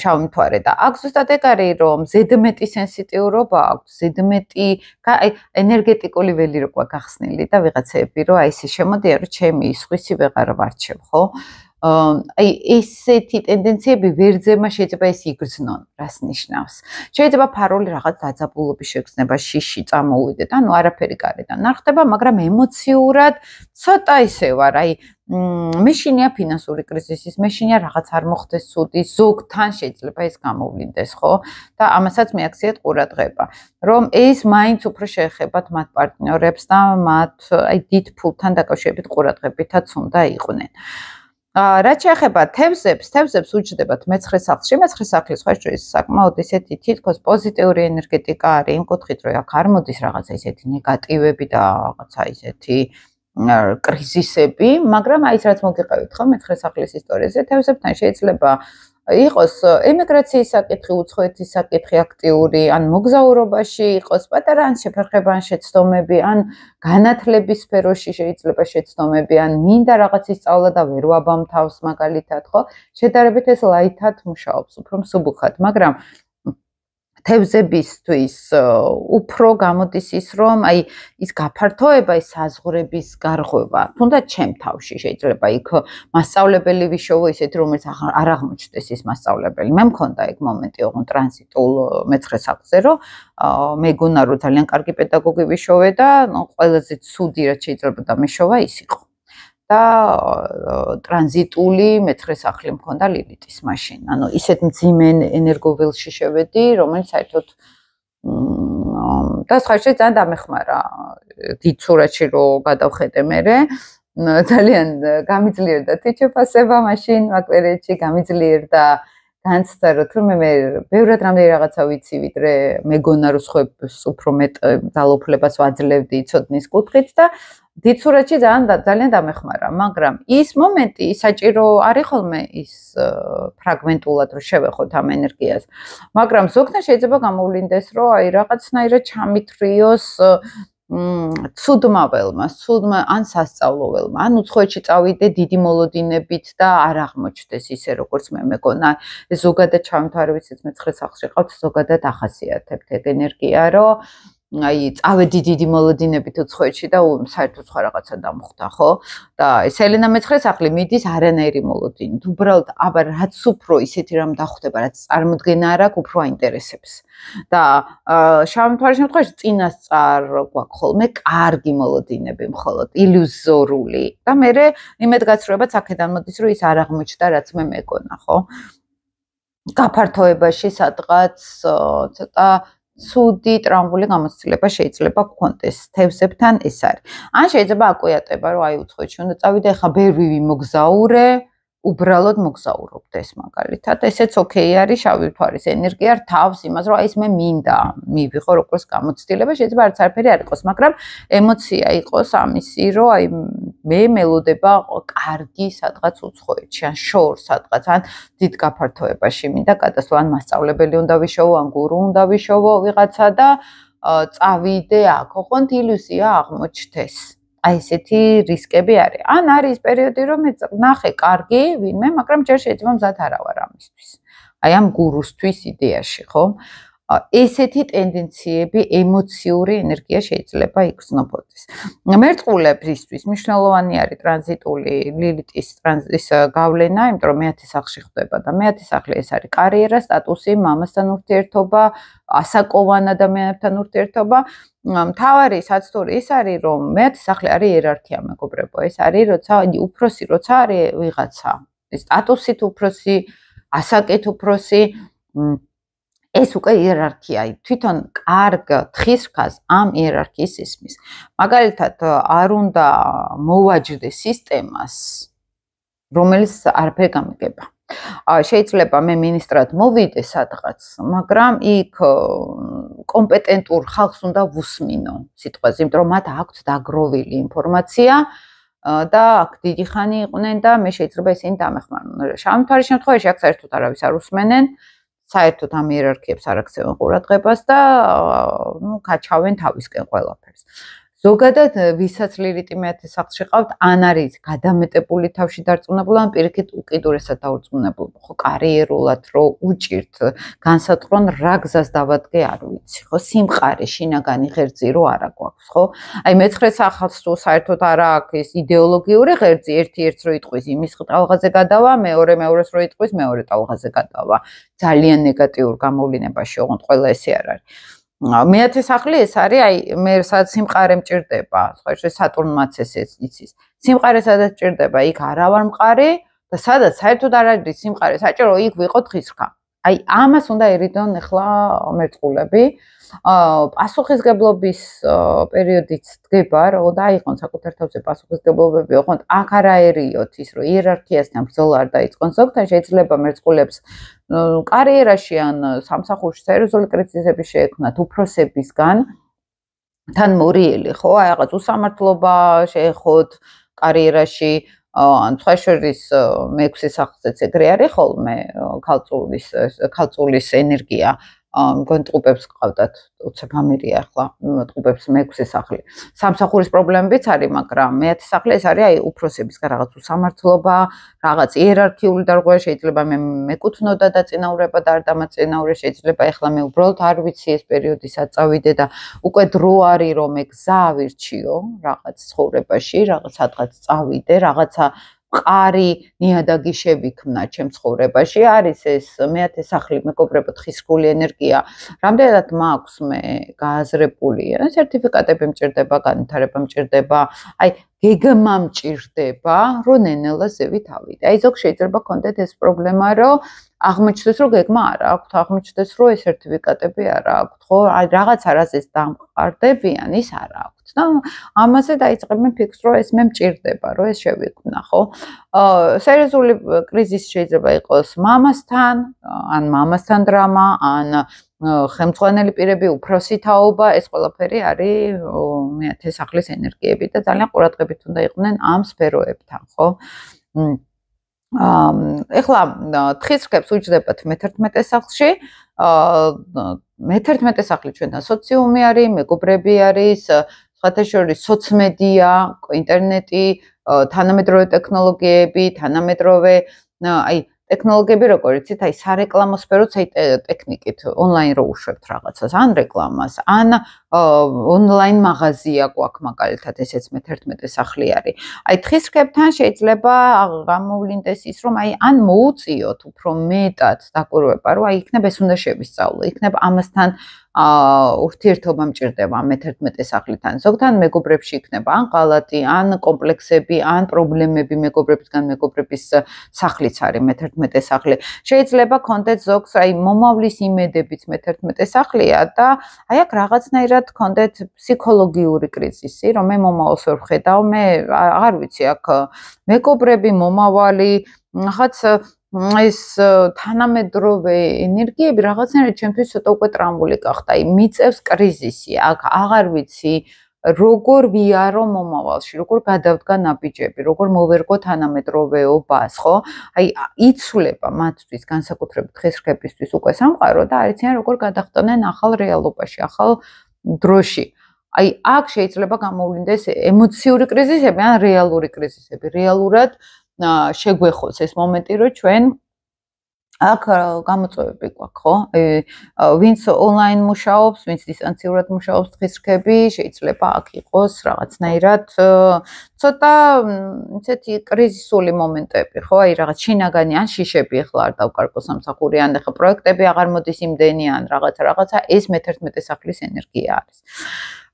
შავი მთვარე და აქ ზუსტად ეგ არის, რომ ზედმეტი სენსიტიურობა აქვს, ზედმეტი, აი ენერგეტიკული ველი რო გვაქვს გახსნილი და ვიღაცები რომ აი ესე შემოდიან, რომ ჩემი სხვისი ვეღარ ვარჩევ, ხო? აი ესეთი ტენდენციები ვერძებმა შეიძლება ეს იგრძნონ, რას ნიშნავს. შეიძლება ფარული რაღაც დაძაბულობის შეგრძნება, შიში წამოუვიდეთ, ანუ არაფერი გარედან არ ხდება, მაგრამ ემოციურად ცოტა ისე ვარ, აი მეშინია ფინანსური კრიზისის, მეშინია რაღაც არ მოხდეს ცუდი, ზოგთან შეიძლება ეს გამოვლინდეს, ხო? და ამასაც მიაქციეთ ყურადღება, რომ ეს მაინც უფრო შეეხებათ მათ პარტნიორებს და მათ აი დიდ ფულთან დაკავშირებით ყურადღებითაც უნდა იყვნენ. რაც შეეხება თევზებს უჯდებათ მეცხრე სახლში, მეცხრე სახლის ხარჯვის საკმაოდ ისეთი თითქოს პოზიტიური ენერგეტიკა არის, იმ კუთხით, რომ აქ არ მოდის რაღაცა ისეთი ნეგატივები და რაღაცა ისეთი კრიზისები, მაგრამ აი ეს რაც მოგიყევით ხო მეცხრე სახლის ისტორიაზე, თევზებთან შეიძლება იყოს ემიგრაციის საკითხი, უცხოეთის საკითხი აქტიური, ან მოგზაურობაში იყოს პატარა ან შეფერხება, ან შეცდომები, ან განათლების სფეროში შეიძლება შეცდომები, ან მინდა რაღაცის სწავლა და ვერ ვაბამთავს მაგალითად, ხო? შედარებით ეს ლაითად მუშაობს, უფრო მსუბუქად, მაგრამ თევზებისთვის უფრო გამოდის ის, რომ აი ის გაფართოება, ის საზღვრების გარღვევა, თუნდაც ჩემ თავში შეიძლება იქ მასწავლებელი ვიშოვო ისეთი, რომელიც არ აღმოჩნდეს ის მასწავლებელი. მე მქონდა ეგ მომენტი, ოღონდ ტრანზიტულ მეცხრე სახლზე, რომ მეგონა რომ ძალიან კარგი პედაგოგი ვიშოვე და ყველაზე ცუდი რაც შეიძლება დამეშოვა ის იყო. და ტრანზიტული მეცხრე სახლი მქონდა ლილიტის მაშინ. ანუ ისეთ მძიმე ენერგოველში შევედი, რომელიც საერთოდ და ხარჯი ძალიან დამეხმარა. დიდ სურათში რო გადავხედე მერე, ძალიან გამიძლიერდა თვითშეფასება მაშინ მაგ პერიოდში, გამიძლიერდა განცდა, რომ თურმე მე ბევრად რამდენი რაღაცა ვიცი, ვიდრე მეგონა რომ სხვებს უფრო მეტ ძალაუფლებას ვაძლევდი ცოდნის კუთხით და დიდ სურათში ძალიან დამეხმარა, მაგრამ ის მომენტი საჭირო არის ხოლმე ის ფრაგმენტულად რომ შევეხოთ ამ ენერგიას. მაგრამ ზოგთან შეიძლება გამოვლინდეს, რომ აი რაღაცნაირად ჩამithრიოს ცუდმა ველმა, ან სასწავლო ველმა, ან უცხოეთში წავიდე დიდი მოლოდინებით და არ აღმოჩნდეს ისე როგორც მე მეგონა. ეს ზოგადად ჩამთვარე ვიცით მეცხრე სახლში ყავთ, ზოგადად ახასიათებთ ეგ ენერგია, რომ აი წავედი დიდი მოლოდინებით უცხოეთში და საერთოდ სხვა რაღაცა დამხვდა, ხო? და ეს ელენა მეცხრე სახლი მიდის არანაირი მოლოდინით. უბრალოდ აბა რაც უფრო ისეთი რამ დახვდება, რაც წარმოდგენა არ აქვს, უფრო აინტერესებს. და შავი მთვარის შემთხვევაში წინასწარ გვაქვს ხოლმე კარგი მოლოდინები მხოლოდ ილუზორული და მე იმედგაცრუებაც აქედან მოდის, რომ ის არ აღმოჩნდა, რაც მე მეგონა, ხო? გაფართოებაში სადღაც ცოტა ცუდი ტრამვული გამოცდილება შეიძლება გქონდეს თევზებთან ეს არის. ან შეიძლება აკვიატება, რომ აი უცხოეთში უნდა წავიდე, ახლა ბევრი ვიმოგზაურე, უბრალოდ მოგზაურობდეს მაგალითად. ესეც ოკეი არის შავი მთვარის ენერგია თავს იმას, რომ აი ეს მე მინდა მივიღო როგორც გამოცდილება, შეიძლება არც არაფერი არ იყოს, მაგრამ ემოცია იყოს ამისი, რომ აი მე მელოდება კარგი სადღაც უცხოეთში, ან შორ სადღაც, ან დიდ გაფართოებაში მინდა გადასვლა, ან მასწავლებელი უნდა ვიშოვო, ან გურუ უნდა ვიშოვო ვიღაცა და წავიდე აქ, ოღონდ ილუზია აღმოჩნდეს. აი ესეთი რისკები არის. ან არის პერიოდი, რომ მე ნახე კარგი ვინმე, მაგრამ ჯერ შეიძლება მზად არა ვარ ამისთვის. აი ამ გურუსთვის იდეაში, ხო? ესეთი ტენდენციები, ემოციური ენერგია შეიძლება იგრძნობოდეს. მერწყულებისთვის მნიშვნელოვანი არის ტრანზიტული ლილიტის ტრანზიტის გავლენა, იმიტომ რომ მეათე სახლში ხდება და მეათე სახლი ეს არის კარიერა, სტატუსი, მამასთან ურთიერთობა, ასაკოვან ადამიანებთან ურთიერთობა. მთავარი საცდური ის არის, რომ მეათე სახლი არის იერარქია, მეგობრებო, ეს არის როცა უფროსი როცა არის ვიღაცა, სტატუსით უფროსი, ასაკით უფროსი, ეს უკვე იერარქიაა. თვითონ კარგ თხისრქას ამ იერარქიის ისმის. მაგალითად, არ უნდა მოვაჯდე სისტემას, რომელიც არაფერი გამიგება. შეიძლება მე მინისტრად მოვიდე სადღაც, მაგრამ იქ კომპეტენტურ ხალხს უნდა ვუსმინო სიტყვაზე, იმიტომ რომ მათ აქვთ დაგროვილი ინფორმაცია და აქ დიდი ხანი იყვნენ და მე შეიძლება ისინი დამეხმარონ. შავმთვარის შემთხვევაში აქ საერთოდ არავის არ უსმენენ. საერთოდ ამ იერარქიებს არ აქცევენ ყურადღებას და გაჩავენ თავისკენ ყველაფერს. ზოგადად, ვისაც ლილიტი მეათე სახლში ყავთ, ან არის გადამეტებული თავში დარწმუნებული, ან პირიქით უკიდურესად დაურწმუნებული, ხო, კარიერულად რო უჭირთ განსაზღვრონ რა გზას დავადგე, არ ვიცი, ხო, სიმყარე, შინაგანი ღერძი რო არა გვაქვს, ხო? აი მეცხრე სახლს თუ საერთოდ არა აქვს ეს იდეოლოგიური ღერძი, ერთ-ერთს რო იტყვის, იმის ტალღაზე გადავა, მეორეს რო იტყვის, მეორე ტალღაზე გადავა. ძალიან ნეგატიურ გამოვლენებაში, ოღონდ ყველა ესე არ არის. მეათე სახლი ეს არის, აი მე სადაც სიმყარე მჭირდება, სხვა შეიძლება სატურნმაც ეს იცის. სიმყარე სადაც მჭირდება, იქ არა ვარ მყარი და სადაც საერთოდ არ არის სიმყარე საჭირო, იქ ვიყოთ ხისრქა. აი ამას უნდა ერიდონ ახლა მერწყულები. პასუხისგებლობის პერიოდიც დგება, რომ დაიყონ საკუთარ თავზე პასუხისგებლობები, ოღონდ აქ არ აერიოთ ის, რომ იერარქიასთან ბრძოლა არ დაიწყონ. ზოგადად შეიძლება მერწყულებს კარიერაში ან სამსახურში სერიოზული კრიზისები შეექმნათ უფროსებისგან, თან მორიელი, ხო, აი რაღაც უსამართლობა შეეხოთ კარიერაში, ან სხვა შორის მე-6 სახლზეც ეგრე არის ხოლმე ქალწულის ენერგია. გონტყუპებს ყავდათ, უცებ ამირია ახლა, ტყუპებს მე-6 სახლი. სამსახურის პრობლემებიც არის, მაგრამ მეათე სახლი ეს არის აი უფროსებისგან რაღაც უსამართლობა, რაღაც იერარქიული დარღვევა, შეიძლება მე მეკუთვნოდა დაწინაურება და არ დამაწინაურე, შეიძლება ახლა მე უბრალოდ არ ვიცი ეს პერიოდი სად წავიდე და უკვე დრო არის რომ მე გზა ავირჩიო რაღაც ცხოვრებაში, რაღაც სადღაც წავიდე, რაღაცა მყარი ნიადაგი შევიქმნა ჩემ ცხოვრებაში. არის ეს მეათე სახლი, მეგობრებო, თხისრგული ენერგია. რამდენად მაქვს მე გააზრებული, სერტიფიკატები მჭირდება, განვითარება მჭირდება, აი გეგმა მჭირდება, რომ ნენელა ზევით ავიდე. აი ზოგ შეიძლება კონდეთ ეს პრობლემა, რომ აღმოჩნდეს, რომ გეგმა არ აქვს, აღმოჩნდეს, რომ ეს სერტიფიკატები არ აქვს, ხო? აი რაღაც არაზეს დამყარდებიან, ის არ აქვს. და ამაზე დაიწყებენ ფიქრს, რომ ეს მე მჭირდება, რომ ეს შევიქმნა, ხო? სერიოზული კრიზისი შეიძლება იყოს მამასთან, ან მამასთან დრამა, ან ხელმძღვანელი პირები, უფროსი თაობა, ეს ყველაფერი არის მეათე სახლის ენერგიები და ძალიან ყურადღებით უნდა იყვნენ ამ სფეროებთან, ხო? ეხლა თხისრქებს უჯდებათ მე-11 სახლში. მე-11 სახლი ჩვენთან სოციუმი არის, მეგობრები არის, სხვათა შორის სოცმედია, ინტერნეტი, თანამედროვე ტექნოლოგიები, თანამედროვე აი ტექნოლოგიები როგორ იცით, აი სარეკლამო სფეროც აი ტექნიკით ონლაინ რო უშვებთ რაღაცას, ან რეკლამას, ან ონლაინ მაღაზია გვაქვს მაგალითად, ესეც მე-11 სახლი არის. აი თხისრქებთან შეიძლება გამოვლინდეს ის, რომ აი ან მოუწიოთ უფრო მეტად დაკვირვება, რომ აი იქნებ ეს უნდა შევისწავლო, იქნებ ამასთან ურთიერთობა მჭირდება მე-11 სახლიდან. ზოგადად მეგობრებში იქნება ან ღალატი, ან კომპლექსები, ან პრობლემები მეგობრებისგან, მეგობრების სახლიც არის მე-11 სახლი. შეიძლება კონდეთ ზოგს აი მომავლის იმედებიც მე-11 სახლია და აი აქ რაღაცნაირად კონდეთ ფსიქოლოგიური კრიზისი, რომ მე მომავალს ვერ ვხედავ, მე აღარ ვიცი აქ მეგობრები, მომავალი, რაღაც ეს თანამედროვე ენერგიები რაღაცნაირად ჩემთვის ცოტა უკვე ტრამბული გახდა. აი მიწევს კრიზისი. აქ აღარ ვიცი როგორ ვიარო მომავალში, როგორ გადავდგა ნაბიჯები, როგორ მოვერგო თანამედროვეობას, ხო? აი იცვლება მათთვის განსაკუთრებით თხისრქებისთვის უკვე სამყარო და არიციან როგორ გადახტნენ ახალ რეალობაში, ახალ დროში. აი აქ შეიძლება გამოვლინდეს ემოციური კრიზისები ან რეალური კრიზისები. რეალურად შეგვეხოს ეს მომენტი, რომ ჩვენ აქ გამოწვევები გვაქვს, ხო? ვინც ონლაინ მუშაობს, ვინც დისტანციურად მუშაობს, დღის რქები შეიძლება აქ იყოს რაღაცნაირად ცოტა ისეთი კრიზისული მომენტები, ხო? აი რაღაც შინაგანი ან შიშები ახლა არ დავკარგო სამსახური, ან ახლა პროექტები აღარ მოდის იმდენი, ან რაღაცა, ეს მე-11 სახლის ენერგია არის.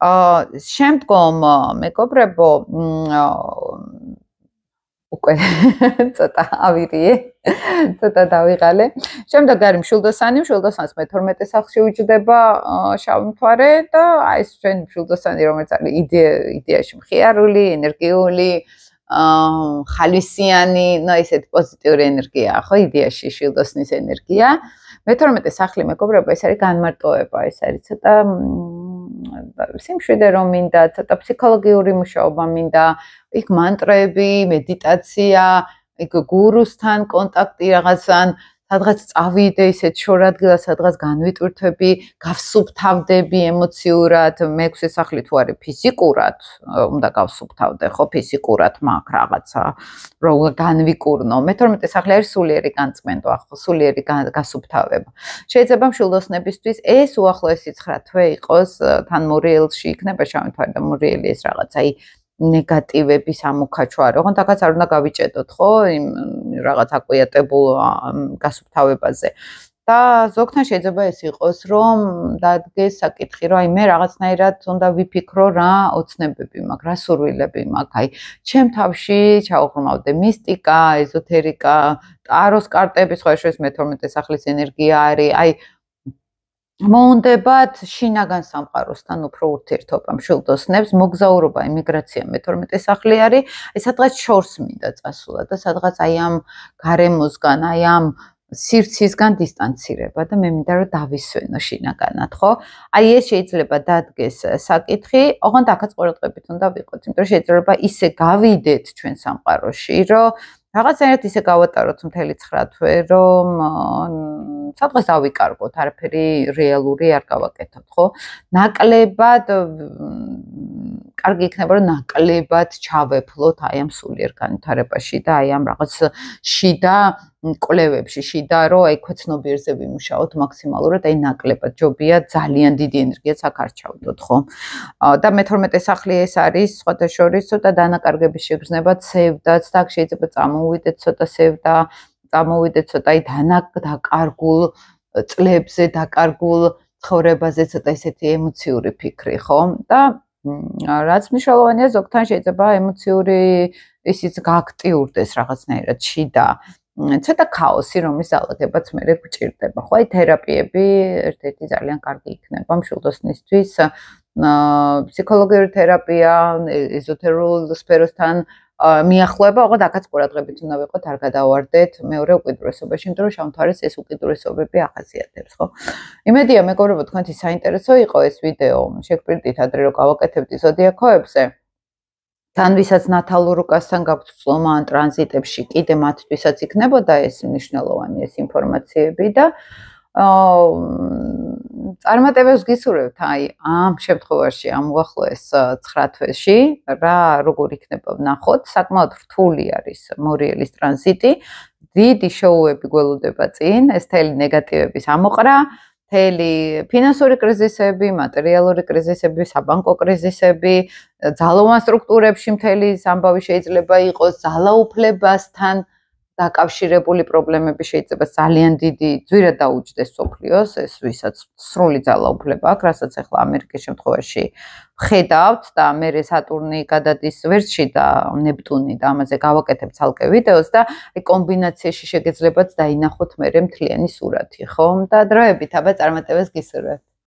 შემდგომ მეგობრებო, უკვე ცოტა ავირიე, ცოტა დავიღალე. შემდეგ არის მშვილდოსანი, მშვილდოსანს მე-12 სახლში უჯდება შავი მთვარე და აი ეს ჩვენ მშვილდოსანი, რომელიც არის იდეაში მხიარული, ენერგიული, ხალისიანი, ну ესეთი პოზიტიური ენერგია, ხო, იდეაში მშვილდოსნის ენერგია. მე-12 სახლი მეგობრებო, ეს არის განმარტოება, ეს არის ცოტა სიმშვიდე რომ მინდა, ცოტა ფსიქოლოგიური მუშაობა მინდა, იქ მანტრები, მედიტაცია, იქ გურუსთან კონტაქტი რაღაცან, სადღაც წავიდე ისეთ შორადგილას, სადღაც განვიტვირთვები, გავსუფთავდები ემოციურად, მე-6 სახლი თუ არის ფიზიკურად, უნდა გავსუფთავდე, ხო, ფიზიკურად მაქვს რაღაცა, რომ განვიკურნო. მე-12 სახლი არის სულიერი განწმენდვა, ხო, სულიერი გასუფთავება. შეიძლება მშვილდოსნებისთვის ეს უახლოესი 9 თვე იყოს, თან მორიელში იქნება შავი მთვარე და მორიელი ეს რაღაც, აი ნეგატივების ამოქაჩვა არის. ოღონდ აქაც არ უნდა გავიჭედოთ, ხო, იმ რაღაც აკვიატებულ გასუფთავებაზე. და ზოგთან შეიძლება ეს იყოს, რომ დადგეს საკითხი, რომ აი მე რაღაცნაირად უნდა ვიფიქრო რა ოცნებები მაქვს, რა სურვილები მაქვს. აი ჩემ თავში ჩაუღრმავდე მისტიკა, ეზოთერიკა, ტაროს კარტები, სხვა შორის მე-12 სახლის ენერგია არის. აი მოუნდებათ შინაგან სამყაროსთან უფრო ურთიერთობა მშვილდოსნებს, მოგზაურობა, იმიგრაცია მე-12 სახლი არის, აი სადღაც შორს მინდა წასულა და სადღაც აი ამ გარემოსგან, აი ამ სივრცისგან დისტანცირება და მე მინდა რომ დავისვენო შინაგანად, ხო? აი ეს შეიძლება დადგეს საკითხი, ოღონდ აქაც ყურადღებით უნდა ვიყოთ, იმიტომ რომ შეიძლება ისე გავიდეთ ჩვენ სამყაროში, რომ რაღაცნაირად ისე გავატაროთ მთელი 9 თვე, რომ სადღაც დავიკარგოთ, არაფერი რეალური არ გავაკეთოთ, ხო? ნაკლებად კარგი იქნება, რომ ნაკლებად ჩავეფლოთ აი ამ სულიერ განვითარებაში და აი ამ რაღაც შიდა კვლევებში, შიდა რომ აი ქვეცნობიერზე ვიმუშაოთ მაქსიმალურად, აი ნაკლებად ჯობია ძალიან დიდი ენერგიაც აქ არ ჩავდოთ, ხო? და მე-12 სახლი ეს არის სხვათა შორის ცოტა დანაკარგების შეგრძნება, ცევდაც და აქ შეიძლება წამოვიდეთ ცოტა სევდა, წამოვიდეთ ცოტა აი დაკარგულ წლებზე, დაკარგულ ცხოვრებაზე ცოტა ისეთი ემოციური ფიქრი, ხო? და რაც მნიშვნელოვანია, ზოგთან შეიძლება ემოციური ისიც გააქტიურდეს რაღაცნაირად შიდა ცოტა ქაოსი, რომლის ზალადებაც მე გვჭირდება, ხო? აი თერაპიები ერთ-ერთი ძალიან კარგი იქნება მშვილდოსნისთვის, ფსიქოლოგიური თერაპია, ეზოთერულ სფეროსთან მიახლოება, ოღონდ აქაც ყურადღებით უნდა ვიყოთ, არ გადავარდეთ მეორე უკიდურესობაში, იმიტომ რომ შავ მთვარეს ეს უკიდურესობები ახასიათებს, ხო? იმედია, მეგობრებო, თქვენთვის საინტერესო იყო ეს ვიდეო. შეგპირდით ადრე რომ გავაკეთებდი ზოდიაქოებზე. თან ვისაც ნათალურ უკასთან გაქვთ წლომა ან ტრანზიტებში, კიდე მათთვისაც იქნებოდა ეს მნიშვნელოვანი ეს ინფორმაციები და წარმატებებს გისურვებთ აი ამ შემთხვევაში ამ უახლოეს 9 თვეში რა როგორ იქნება ვნახოთ საკმაოდ რთული არის მორიელის ტრანზიტი დიდი შოუები გველოდება წინ ეს თელი ნეგატივების ამოყრა თელი ფინანსური კრიზისები, მატერიალური კრიზისები, საბანკო კრიზისები, ძალოვან სტრუქტურებში მთელი ამბავი შეიძლება იყოს ძალაუფლებასთან დაკავშირებული პრობლემები შეიძლება ძალიან დიდი ძვირად დაუჯდეს სოფლიოს, ეს ვისაც სრული ძალაუფლება აქვს, რასაც ახლა ამერიკის შემთხვევაში ხედავთ და მერე სატურნი გადადის ვერსში და ნეპტუნი და ამაზე გავაკეთებ ცალკე ვიდეოს და აი კომბინაციაში შეგეძლებათ დაინახოთ მერე მთლიანი სურათი, ხო? და დროებით აბა წარმატებას გისურვებთ.